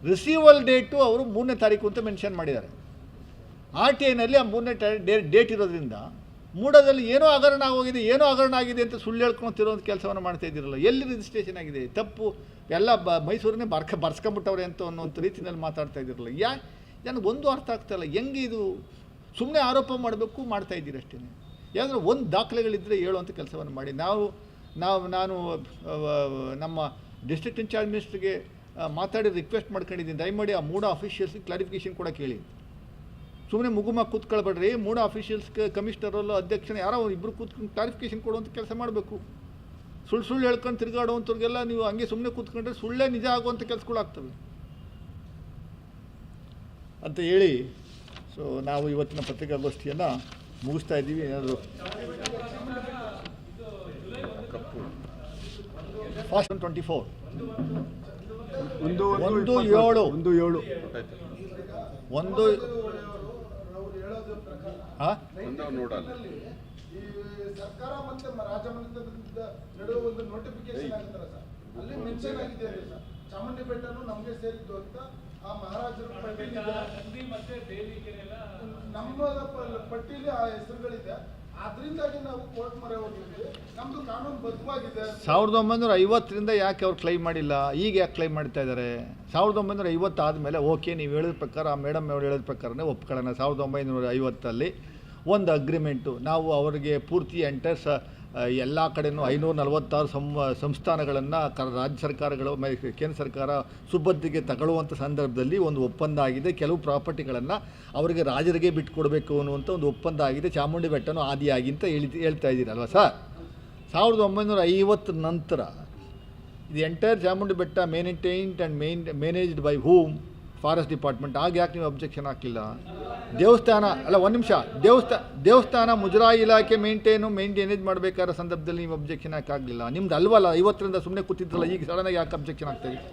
ರಿಸೀವಲ್ ಡೇಟು ಅವರು 3ನೇ ತಾರೀಕು ಅಂತ ಮೆನ್ಷನ್ ಮಾಡಿದ್ದಾರೆ. RTIನಲ್ಲಿ ಆ 3ನೇ ಡೇಟ್ ಇರೋದ್ರಿಂದ ಮೂಡದಲ್ಲಿ ಏನೋ ಹಗರಣ ಆಗಿದೆ ಅಂತ ಸುಳ್ಳು ಹೇಳ್ಕೊತಿರೋಂಥ ಕೆಲಸವನ್ನು ಮಾಡ್ತಾ ಇದ್ದೀರಲ್ಲ. ಎಲ್ಲಿ ರಿಜಿಸ್ಟ್ರೇಷನ್ ಆಗಿದೆ? ತಪ್ಪು ಎಲ್ಲ ಮೈಸೂರನ್ನೇ ಬರ್ಸ್ಕೊಂಬಿಟ್ಟವ್ರೆ ಅಂತ ಅನ್ನೋಂಥ ರೀತಿಯಲ್ಲಿ ಮಾತಾಡ್ತಾ ಇದ್ದೀರಲ್ಲ. ನನಗೊಂದು ಅರ್ಥ ಆಗ್ತಾಯಿಲ್ಲ, ಹೆಂಗೆ ಇದು? ಸುಮ್ಮನೆ ಆರೋಪ ಮಾಡಬೇಕು, ಮಾಡ್ತಾ ಇದ್ದೀರಿ ಅಷ್ಟೇ. ಯಾಕಂದರೆ ಒಂದು ದಾಖಲೆಗಳಿದ್ದರೆ ಹೇಳುವಂಥ ಕೆಲಸವನ್ನು ಮಾಡಿ. ನಾನು ನಮ್ಮ ಡಿಸ್ಟ್ರಿಕ್ಟ್ ಇನ್ಚಾರ್ಜ್ ಮಿನಿಸ್ಟ್ರಿಗೆ ಮಾತಾಡಿ ರಿಕ್ವೆಸ್ಟ್ ಮಾಡ್ಕೊಂಡಿದ್ದೀನಿ, ದಯಮಾಡಿ ಆ ಮೂಡ ಅಫಿಷಿಯಲ್ಸ್ಗೆ ಕ್ಲಾರಿಫಿಕೇಷನ್ ಕೂಡ ಕೇಳಿ. ಸುಮ್ಮನೆ ಮುಗುಮಾಗಿ ಕೂತ್ಕೊಳ್ಬೇಡ್ರಿ. ಮೂಡ ಅಫಿಷಿಯಲ್ಸ್ ಕಮಿಷನರಲ್ಲೂ ಅಧ್ಯಕ್ಷನ ಯಾರೋ ಇಬ್ಬರು ಕೂತ್ಕೊಂಡು ಕ್ಲಾರಿಫಿಕೇಷನ್ ಕೊಡುವಂಥ ಕೆಲಸ ಮಾಡಬೇಕು. ಸುಳ್ಳು ಹೇಳ್ಕೊಂಡು ತಿರುಗಾಡುವಂಥವ್ರಿಗೆಲ್ಲ ನೀವು ಹಂಗೆ ಸುಮ್ಮನೆ ಕೂತ್ಕೊಂಡ್ರೆ ಸುಳ್ಳೇ ನಿಜ ಆಗುವಂಥ ಕೆಲಸಗಳು ಆಗ್ತವೆ ಅಂತ ಹೇಳಿ, ಸೊ ನಾವು ಇವತ್ತಿನ ಪತ್ರಿಕಾಗೋಷ್ಠಿಯನ್ನು ಮುಗಿಸ್ತಾ ಇದ್ದೀವಿ. ಏನಾದರೂ ಫಾಸ್ಟ್ 24 ಸರ್ಕಾರ ಮತ್ತೆ ರಾಜಮನೆತನದ ನಡುವೆ ಒಂದು ನೋಟಿಫಿಕೇಶನ್ ಆಗುತ್ತಲ್ಲ ಸರ್, ಅಲ್ಲಿ ಮೆನ್ಷನ್ ಆಗಿದೆ ಸರ್, ಚಾಮುಂಡಿ ಬೆಟ್ಟನು ನಮಗೆ ಸೇರಿದ್ದು ಅಂತ. ಆ ಮಹಾರಾಜರ ಪಟ್ಟಿಲಿ ಮತ್ತೆ ನಮ್ಮ ಪಟ್ಟಿಲಿ ಆ ಹೆಸರುಗಳಿದೆ. ಅದರಿಂದಾಗಿ ನಾವು ಕೋರ್ಟ್ ಮೊರೆ ಹೋಗಿದ್ವಿ. ನಮ್ದು ಕಾನೂನು ಬದ್ಧವಾಗಿದೆ. 1950ರಿಂದ ಯಾಕೆ ಅವ್ರು ಕ್ಲೈಮ್ ಮಾಡಿಲ್ಲ, ಈಗ ಯಾಕೆ ಕ್ಲೈಮ್ ಮಾಡ್ತಾ ಇದ್ದಾರೆ? 1950 ಆದಮೇಲೆ ಓಕೆ, ನೀವು ಹೇಳಿದ ಪ್ರಕಾರ, ಆ ಮೇಡಮ್ ಅವ್ರು ಹೇಳಿದ ಪ್ರಕಾರನೇ ಒಪ್ಕೊಳ್ಳೋಣ. 1950ಅಲ್ಲಿ ಒಂದು ಅಗ್ರಿಮೆಂಟು, ನಾವು ಅವರಿಗೆ ಪೂರ್ತಿ ಎಂಟರ್ ಎಲ್ಲ ಕಡೆಯೂ 546 ಸಂಸ್ಥಾನಗಳನ್ನು ರಾಜ್ಯ ಸರ್ಕಾರಗಳು, ಕೇಂದ್ರ ಸರ್ಕಾರ ಸುಬದ್ದಿಗೆ ತಗೊಳ್ಳುವಂಥ ಸಂದರ್ಭದಲ್ಲಿ ಒಂದು ಒಪ್ಪಂದ ಆಗಿದೆ. ಕೆಲವು ಪ್ರಾಪರ್ಟಿಗಳನ್ನು ಅವರಿಗೆ ರಾಜರಿಗೆ ಬಿಟ್ಟುಕೊಡಬೇಕು ಅನ್ನುವಂಥ ಒಂದು ಒಪ್ಪಂದ ಆಗಿದೆ. ಚಾಮುಂಡಿ ಬೆಟ್ಟನೂ ಆದಿಯಾಗಿ ಅಂತ ಹೇಳ್ತಾ ಇದ್ದೀರಲ್ವ ಸರ್. 1950 ನಂತರ ಇದು ಎಂಟೈರ್ ಚಾಮುಂಡಿ ಬೆಟ್ಟ maintained and managed by whom? Forest department. ಆಗ ಯಾಕೆ ನೀವು ಅಬ್ಜೆಕ್ಷನ್ ಹಾಕಲಿಲ್ಲ? ದೇವಸ್ಥಾನ ಅಲ್ಲ, ಒಂದು ನಿಮಿಷ, ದೇವಸ್ಥಾನ ಮುಜರಾಯಿ ಇಲಾಖೆ ಮೇಂಟೇನೇಜ್ ಮಾಡಬೇಕಾದ ಸಂದರ್ಭದಲ್ಲಿ ನೀವು ಅಬ್ಜೆಕ್ಷನ್ ಯಾಕೆ ಆಗಲಿಲ್ಲ? ನಿಮ್ದು ಅಲ್ವಲ್ಲ, 50ರಿಂದ ಸುಮ್ಮನೆ ಕೂತಿದ್ರಲ್ಲ, ಈಗ ಸಡನ್ನಾಗಿ ಯಾಕೆ ಅಬ್ಜೆಕ್ಷನ್ ಆಗ್ತಾಯಿದೆ?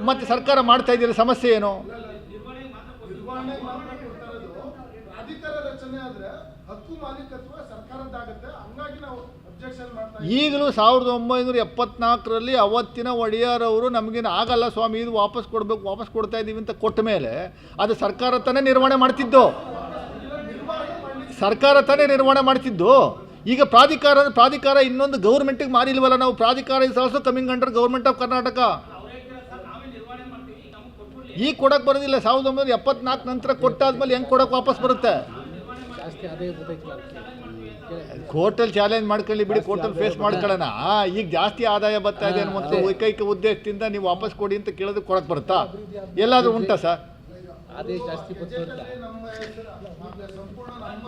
ಮತ್ತೆ ಸರ್ಕಾರ ಮಾಡ್ತಾ ಇದ್ದೀರ, ಸಮಸ್ಯೆ ಏನು? ನಿರ್ವಹಣೆ ಮಾತ್ರ ಕೊಡ್ತಾ ಇರೋದು, ಅಧಿಕಾರ ರಚನೆ ಘೋಷಣೆ ಆದ್ರೆ ಹಕ್ಕು ಮಾಲೀಕತ್ವ ಸರ್ಕಾರದ್ದಾಗುತ್ತೆ, ಹಂಗಾಗಿ ನಾವು ಅಬ್ಜೆಕ್ಷನ್ ಮಾಡ್ತಾ ಈಗಲೂ 1974ರಲ್ಲಿ ಅವತ್ತಿನ ಒಡೆಯರ್ ಅವರು ನಮಗೇನು ಆಗಲ್ಲ ಸ್ವಾಮಿ, ಇದು ವಾಪಸ್ ಕೊಡಬೇಕು, ವಾಪಸ್ ಕೊಡ್ತಾ ಇದ್ದೀವಿ ಅಂತ ಕೊಟ್ಟ ಮೇಲೆ ಅದು ಸರ್ಕಾರ ತಾನೇ ನಿರ್ವಹಣೆ ಮಾಡ್ತಿದ್ದು, ಸರ್ಕಾರ ತಾನೇ ನಿರ್ವಹಣೆ ಮಾಡ್ತಿದ್ದು. ಈಗ ಪ್ರಾಧಿಕಾರ ಇನ್ನೊಂದು ಗೌರ್ಮೆಂಟಿಗೆ ಮಾರಿಲ್ವಲ್ಲ ನಾವು. ಪ್ರಾಧಿಕಾರ is also coming under government of Karnataka. ಈಗ ಕೊಡಕ್ಕೆ ಬರೋದಿಲ್ಲ. 1974 ನಂತರ ಕೊಟ್ಟಾದ್ಮೇಲೆ ಹೆಂಗೆ ಕೊಡಕ್ಕೆ ವಾಪಸ್ ಬರುತ್ತೆ? ಕೋರ್ಟಲ್ಲಿ ಚಾಲೆಂಜ್ ಮಾಡ್ಕೊಳ್ಳಿ ಬಿಡಿ, ಕೋರ್ಟಲ್ಲಿ ಫೇಸ್ ಮಾಡ್ಕೊಳ್ಳೋಣ. ಈಗ ಜಾಸ್ತಿ ಆದಾಯ ಬರ್ತಾ ಇದೆ ಅನ್ನುವಂಥ ಏಕೈಕ ಉದ್ದೇಶದಿಂದ ನೀವು ವಾಪಸ್ ಕೊಡಿ ಅಂತ ಕೇಳಿದ್ರೆ ಕೊಡಕ್ಕೆ ಬರುತ್ತಾ? ಎಲ್ಲಾದರೂ ಉಂಟಾ ಸರ್? ಅದೇ ಜಾಸ್ತಿ ನಮ್ಮ ಸಂಪೂರ್ಣ ನಮ್ಮ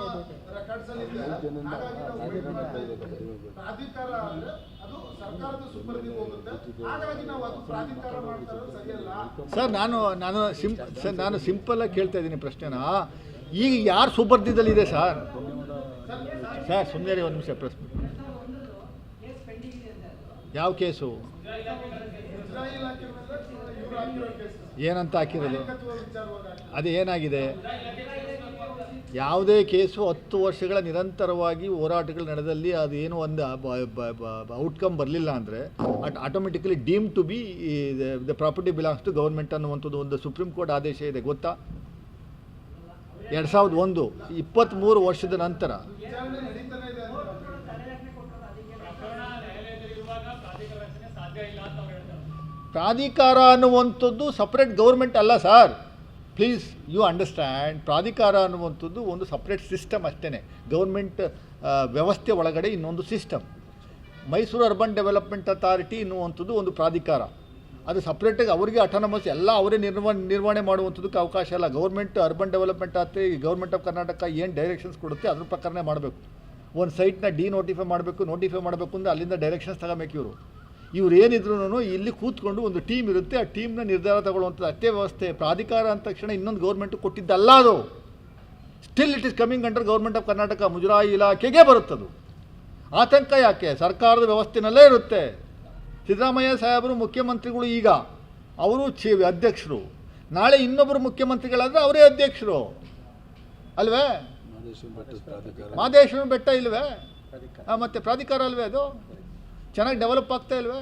ರೆಕಾರ್ಡ್ಸ್ ಅಲ್ಲಿ ಇದೆ. ಹಾಗಾಗಿ ನಾವು ಪ್ರಾಧಿಕಾರ ಅಂದ್ರೆ ಅದು ಸರ್ಕಾರದ ಸುಪರ್ದಿಗೆ ಹೋಗುತ್ತೆ. ಹಾಗಾಗಿ ನಾವು ಅದು ಪ್ರಾಧಿಕಾರ ಮಾಡ್ತಾರೆ ಸರಿಯಲ್ಲ ಸರ್. ನಾನು ಸಿಂಪಲ್ ಆಗಿ ಕೇಳ್ತಾ ಇದ್ದೀನಿ ಪ್ರಶ್ನೆನ. ಈಗ ಯಾರು ಸುಪರ್ದಿದಲ್ಲಿದೆ ಸರ್? ಸರ್ ಸುಮ್ಮನೆ ಒಂದು ನಿಮಿಷ ಪ್ರಶ್ನೆ. ಯಾವ ಕೇಸು? ಇಸ್ರಾಯೇಲ್ ಹಾಕಿರೋದ್ರಿಂದ ಇವ್ರು ಹಾಕಿರೋ ಕೇಸ್ ಏನಂತ ಹಾಕಿರೋದು? ವಿಚಾರವಾಗಿ ಅದು ಏನಾಗಿದೆ? ಯಾವುದೇ ಕೇಸು 10 ವರ್ಷಗಳ ನಿರಂತರವಾಗಿ ಹೋರಾಟಗಳು ನಡೆದಲ್ಲಿ ಅದೇನು ಒಂದು ಔಟ್ಕಮ್ ಬರಲಿಲ್ಲ ಅಂದರೆ automatically deem to be the property belongs to government ಅನ್ನುವಂಥದ್ದು ಒಂದು ಸುಪ್ರೀಂ ಕೋರ್ಟ್ ಆದೇಶ ಇದೆ, ಗೊತ್ತಾ? 2001 23 ವರ್ಷದ ನಂತರ ವಿಚಾರಣೆ ನಡೀತಾನೆ ಇದೆ ಅಂತ ಪ್ರಾಧಿಕಾರ ಅನ್ನುವಂಥದ್ದು ಸಪ್ರೇಟ್ ಗೌರ್ಮೆಂಟ್ ಅಲ್ಲ ಸರ್. Please you understand. ಪ್ರಾಧಿಕಾರ ಅನ್ನುವಂಥದ್ದು ಒಂದು ಸಪ್ರೇಟ್ ಸಿಸ್ಟಮ್ ಅಷ್ಟೇ. ಗೌರ್ಮೆಂಟ್ ವ್ಯವಸ್ಥೆ ಒಳಗಡೆ ಇನ್ನೊಂದು system. Mysuru urban development authority ಎನ್ನುವಂಥದ್ದು ಒಂದು ಪ್ರಾಧಿಕಾರ. ಅದು ಸಪ್ರೇಟಾಗಿ ಅವರಿಗೆ ಅಟಾನಮಸ್ ಎಲ್ಲ ಅವರೇ ನಿರ್ವಹಣೆ ಮಾಡುವಂಥದ್ದಕ್ಕೆ ಅವಕಾಶ ಇಲ್ಲ. Government urban development authority, government of Karnataka ಏನು ಡೈರೆಕ್ಷನ್ಸ್ ಕೊಡುತ್ತೆ ಅದ್ರ ಪ್ರಕಾರನೇ ಮಾಡಬೇಕು. ಒಂದು ಸೈಟ್ನ ನೋಟಿಫೈ ಮಾಡಬೇಕು ಅಂದರೆ ಅಲ್ಲಿಂದ ಡೈರೆಕ್ಷನ್ಸ್ ತಗೋಬೇಕು. ಇವ್ರು ಏನಿದ್ರು ಇಲ್ಲಿ ಕೂತ್ಕೊಂಡು ಒಂದು ಟೀಮ್ ಇರುತ್ತೆ, ಆ ಟೀಮ್ನ ನಿರ್ಧಾರ ತಗೊಳ್ಳುವಂಥದ್ದು ಅಷ್ಟೇ ವ್ಯವಸ್ಥೆ. ಪ್ರಾಧಿಕಾರ ಅಂದ ತಕ್ಷಣ ಇನ್ನೊಂದು ಗೌರ್ಮೆಂಟು ಕೊಟ್ಟಿದ್ದಲ್ಲ ಅದು. Still it is coming under government of Karnataka. ಮುಜರಾಯಿ ಇಲಾಖೆಗೆ ಬರುತ್ತದು. ಆತಂಕ ಯಾಕೆ? ಸರ್ಕಾರದ ವ್ಯವಸ್ಥೆನಲ್ಲೇ ಇರುತ್ತೆ. ಸಿದ್ದರಾಮಯ್ಯ ಸಾಹೇಬರು ಮುಖ್ಯಮಂತ್ರಿಗಳು, ಈಗ ಅವರು ಅಧ್ಯಕ್ಷರು, ನಾಳೆ ಇನ್ನೊಬ್ಬರು ಮುಖ್ಯಮಂತ್ರಿಗಳಾದರೆ ಅವರೇ ಅಧ್ಯಕ್ಷರು ಅಲ್ವೇ? ಮಹದೇಶ್ವರ ಬೆಟ್ಟ ಇಲ್ವೇ? ಮತ್ತು ಪ್ರಾಧಿಕಾರ ಅಲ್ವೇ? ಅದು ಚೆನ್ನಾಗಿ ಡೆವಲಪ್ ಆಗ್ತಾ ಇಲ್ವೇ?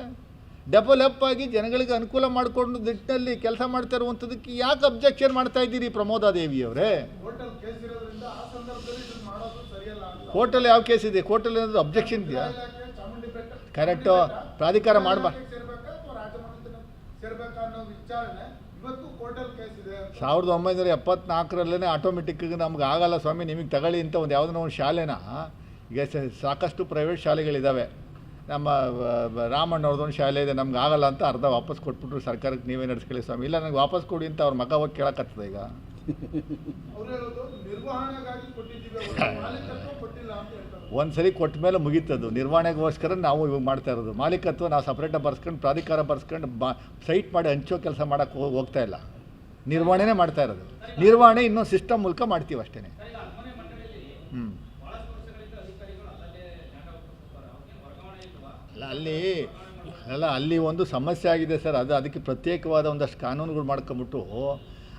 ಡೆವಲಪ್ ಆಗಿ ಜನಗಳಿಗೆ ಅನುಕೂಲ ಮಾಡಿಕೊಂಡು ನಿಟ್ಟಿನಲ್ಲಿ ಕೆಲಸ ಮಾಡ್ತಾ ಇರುವಂಥದ್ದಕ್ಕೆ ಯಾಕೆ ಅಬ್ಜೆಕ್ಷನ್ ಮಾಡ್ತಾ ಇದ್ದೀರಿ ಪ್ರಮೋದಾದೇವಿಯವರೇ? ಕೋರ್ಟಲ್ ಕೇಸ್ ಇರೋದ್ರಿಂದ ಆ ಸಂದರ್ಭದಲ್ಲಿ ಇದನ್ನ ಮಾಡೋದು ಸರಿಯಲ್ಲ ಅಂತ. ಕೋರ್ಟಲ್ಲಿ ಯಾವ ಕೇಸ್ ಇದೆ? ಕೋರ್ಟಲ್ಲಿ ಏನಾದರೂ ಅಬ್ಜೆಕ್ಷನ್ ಇದೆಯಾ? ಚಾಮುಂಡಿ ಬೆಟ್ಟ ಕರೆಕ್ಟು. ಪ್ರಾಧಿಕಾರ ಮಾಡಬಾರ್ದು. ಸೇರ್ಬೇಕಾ ಅಥವಾ ರಾಜಮನೆತನ ಸೇರ್ಬೇಕಾ ಅನ್ನೋ ವಿಚಾರಣೆ ಇವತ್ತು ಕೋರ್ಟಲ್ ಕೇಸ್ ಇದೆ. 1974ರಲ್ಲೇ ಆಟೋಮೆಟಿಕ್ಕಾಗಿ ನಮ್ಗೆ ಆಗಲ್ಲ ಸ್ವಾಮಿ ನಿಮಗೆ ತಗೊಳ್ಳಿ ಅಂತ ಒಂದು ಯಾವುದೋ ಒಂದು ಶಾಲೆನ, ಈಗ ಸಾಕಷ್ಟು ಪ್ರೈವೇಟ್ ಶಾಲೆಗಳಿದ್ದಾವೆ. ನಮ್ಮ ರಾಮಣ್ಣವ್ರದ್ದೊಂದು ಶಾಲೆ ಇದೆ, ನಮ್ಗೆ ಆಗಲ್ಲ ಅಂತ ಅರ್ಧ ವಾಪಸ್ ಕೊಟ್ಬಿಟ್ರು ಸರ್ಕಾರಕ್ಕೆ, ನೀವೇ ನಡೆಸ್ಕೊಳ್ಳಿ ಸ್ವಾಮಿ. ಇಲ್ಲ ನನಗೆ ವಾಪಸ್ ಕೊಡಿ ಅಂತ ಅವ್ರ ಮಗ ಹೋಗಿ ಕೇಳಕತ್ತದ. ಈಗ ಅವ್ರು ಹೇಳೋದು ನಿರ್ವಹಣೆಗಾಗಿ ಕೊಟ್ಟಿದ್ದೀವಿ, ಮಾಲೀಕತ್ವ ಕೊಟ್ಟಿಲ್ಲ ಅಂತ ಹೇಳ್ತಾರೆ. ಒಂದು ಸರಿ ಕೊಟ್ಟ ಮೇಲೆ ಮುಗೀತದು. ನಿರ್ವಹಣೆಗೋಸ್ಕರ ನಾವು ಇವಾಗ ಮಾಡ್ತಾ ಇರೋದು. ಮಾಲೀಕತ್ವ ನಾವು ಸಪ್ರೇಟಾಗಿ ಬರ್ಸ್ಕೊಂಡು ಪ್ರಾಧಿಕಾರ ಬರ್ಸ್ಕೊಂಡು ಸೈಟ್ ಮಾಡಿ ಹಂಚೋ ಕೆಲಸ ಮಾಡೋಕ್ಕೆ ಹೋಗ್ತಾ ಇಲ್ಲ. ನಿರ್ವಹಣೆನೇ ಮಾಡ್ತಾ ಇರೋದು. ನಿರ್ವಹಣೆ ಇನ್ನೊಂದು ಸಿಸ್ಟಮ್ ಮೂಲಕ ಮಾಡ್ತೀವಿ ಅಷ್ಟೇ. ಅಲ್ಲಿ ಒಂದು ಸಮಸ್ಯೆ ಆಗಿದೆ ಸರ್. ಅದಕ್ಕೆ ಪ್ರತ್ಯೇಕವಾದ ಒಂದಷ್ಟು ಕಾನೂನುಗಳು ಮಾಡ್ಕೊಂಬಿಟ್ಟು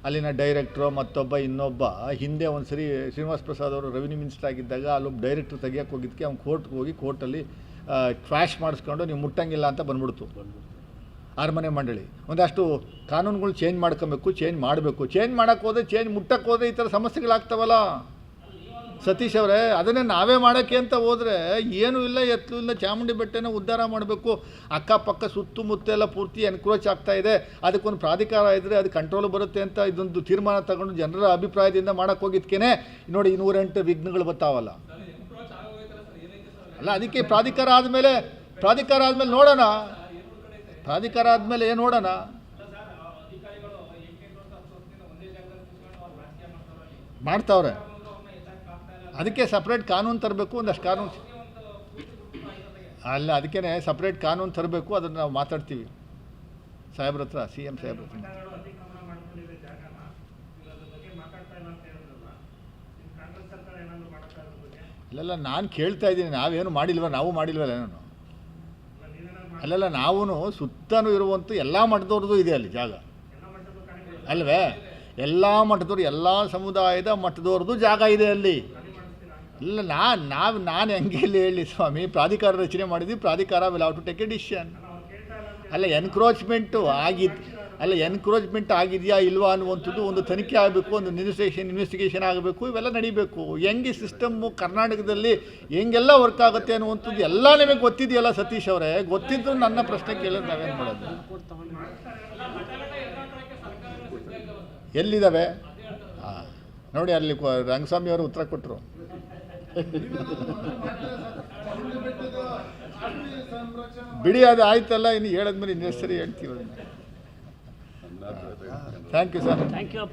ಅಲ್ಲಿನ ಡೈರೆಕ್ಟ್ರು ಮತ್ತೊಬ್ಬ ಇನ್ನೊಬ್ಬ, ಹಿಂದೆ ಒಂದು ಸರಿ ಶ್ರೀನಿವಾಸ್ ಪ್ರಸಾದ್ ಅವರು ರೆವಿನ್ಯೂ ಮಿನಿಸ್ಟರ್ ಆಗಿದ್ದಾಗ ಅಲ್ಲೊಬ್ಬ ಡೈರೆಕ್ಟ್ರ್ ತೆಗಿಯೋಕ್ಕೆ ಹೋಗಿದ್ದಕ್ಕೆ ಅವ್ನು ಕೋರ್ಟ್ಗೆ ಹೋಗಿ ಕೋರ್ಟಲ್ಲಿ ಕ್ವಾಶ್ ಮಾಡಿಸ್ಕೊಂಡು ನೀವು ಮುಟ್ಟಂಗಿಲ್ಲ ಅಂತ ಬಂದ್ಬಿಡ್ತು ಅರಮನೆ ಮಂಡಳಿ. ಒಂದಷ್ಟು ಕಾನೂನುಗಳು ಚೇಂಜ್ ಮಾಡ್ಕೊಬೇಕು, ಚೇಂಜ್ ಮಾಡಬೇಕು. ಚೇಂಜ್ ಮಾಡೋಕ್ಕೆ ಹೋದರೆ ಮುಟ್ಟಕ್ಕೆ ಹೋದರೆ ಈ ಥರ ಸಮಸ್ಯೆಗಳಾಗ್ತಾವಲ್ಲ ಸತೀಶ್ ಅವರೇ. ಅದನ್ನೇ ನಾವೇ ಮಾಡೋಕ್ಕೆ ಅಂತ ಹೋದರೆ ಏನೂ ಇಲ್ಲ, ಎತ್ತಲೂ ಇಲ್ಲ. ಚಾಮುಂಡಿ ಬೆಟ್ಟನ ಉದ್ಧಾರ ಮಾಡಬೇಕು. ಅಕ್ಕಪಕ್ಕ ಸುತ್ತಮುತ್ತೆಲ್ಲ ಪೂರ್ತಿ ಎನ್ಕ್ರೋಚ್ ಆಗ್ತಾ ಇದೆ. ಅದಕ್ಕೊಂದು ಪ್ರಾಧಿಕಾರ ಇದ್ದರೆ ಅದು ಕಂಟ್ರೋಲ್ ಬರುತ್ತೆ ಅಂತ ಇದೊಂದು ತೀರ್ಮಾನ ತಗೊಂಡು ಜನರ ಅಭಿಪ್ರಾಯದಿಂದ ಮಾಡೋಕ್ಕೆ ಹೋಗಿದ್ಕೇನೆ ನೋಡಿ 108 ವಿಘ್ನಗಳು ಬರ್ತಾವಲ್ಲ. ಅಲ್ಲ ಅದಕ್ಕೆ ಪ್ರಾಧಿಕಾರ ಆದಮೇಲೆ ನೋಡೋಣ. ಪ್ರಾಧಿಕಾರ ಆದಮೇಲೆ ಏನು ನೋಡೋಣ. ಮಾಡ್ತಾವ್ರೆ. ಅದಕ್ಕೆ ಸಪ್ರೇಟ್ ಕಾನೂನು ತರಬೇಕು. ಒಂದಷ್ಟು ಕಾನೂನು ಅಲ್ಲ, ಅದಕ್ಕೇ ಸಪ್ರೇಟ್ ಕಾನೂನು ತರಬೇಕು. ಅದನ್ನು ನಾವು ಮಾತಾಡ್ತೀವಿ ಸಾಹೇಬ್ರ ಹತ್ರ, CM ಸಾಹೇಬ್ರ ಹತ್ರ. ಅಲ್ಲೆಲ್ಲ ನಾನು ಕೇಳ್ತಾ ಇದ್ದೀನಿ, ನಾವೇನು ನಾವು ಮಾಡಿಲ್ವಲ್ಲ ನಾನು. ಅಲ್ಲೆಲ್ಲ ನಾವು ಸುತ್ತನೂ ಇರುವಂಥ ಎಲ್ಲ ಮಠದವ್ರದ್ದು ಇದೆ ಅಲ್ಲಿ ಜಾಗ ಅಲ್ವೇ? ಎಲ್ಲ ಮಠದವ್ರು, ಎಲ್ಲ ಸಮುದಾಯದ ಮಠದವ್ರದ್ದು ಜಾಗ ಇದೆ ಅಲ್ಲಿ. ಇಲ್ಲ ನಾನು ಹೆಂಗೆ ಹೇಳಿ ಸ್ವಾಮಿ, ಪ್ರಾಧಿಕಾರ ರಚನೆ ಮಾಡಿದ್ವಿ, ಪ್ರಾಧಿಕಾರ will have to take a decision. ಅಲ್ಲ ಎನ್ಕ್ರೋಚ್ಮೆಂಟ್ ಆಗಿದೆಯಾ ಇಲ್ವಾ ಅನ್ನುವಂಥದ್ದು ಒಂದು ತನಿಖೆ ಆಗಬೇಕು, ಒಂದು ಇನ್ವೆಸ್ಟಿಗೇಷನ್ ಆಗಬೇಕು, ಇವೆಲ್ಲ ನಡೀಬೇಕು. ಹೆಂಗೆ ಸಿಸ್ಟಮ್ಮು ಕರ್ನಾಟಕದಲ್ಲಿ ಹೆಂಗೆಲ್ಲ ವರ್ಕ್ ಆಗುತ್ತೆ ಅನ್ನುವಂಥದ್ದು ಎಲ್ಲ ನಿಮಗೆ ಗೊತ್ತಿದೆಯಲ್ಲ ಸತೀಶ್ ಅವರೇ. ಗೊತ್ತಿದ್ದು ನನ್ನ ಪ್ರಶ್ನೆ ಕೇಳಿದ್ರೆ ನಾವೇನು ಮಾಡೋದು? ಎಲ್ಲಿದ್ದಾವೆ? ಹಾಂ ನೋಡಿ, ಅಲ್ಲಿ ರಂಗಸ್ವಾಮಿ ಅವರು ಉತ್ತರ ಕೊಟ್ಟರು. ಬಿಡಿ, ಅದು ಆಯ್ತಲ್ಲ, ಇನ್ನು ಹೇಳಿದ್ಮೇಲೆ ಇನ್ನೆಷ್ಟು ಸರಿ ಹೇಳ್ತೀವಿ ಅದನ್ನು. Thank you sir. Thank you.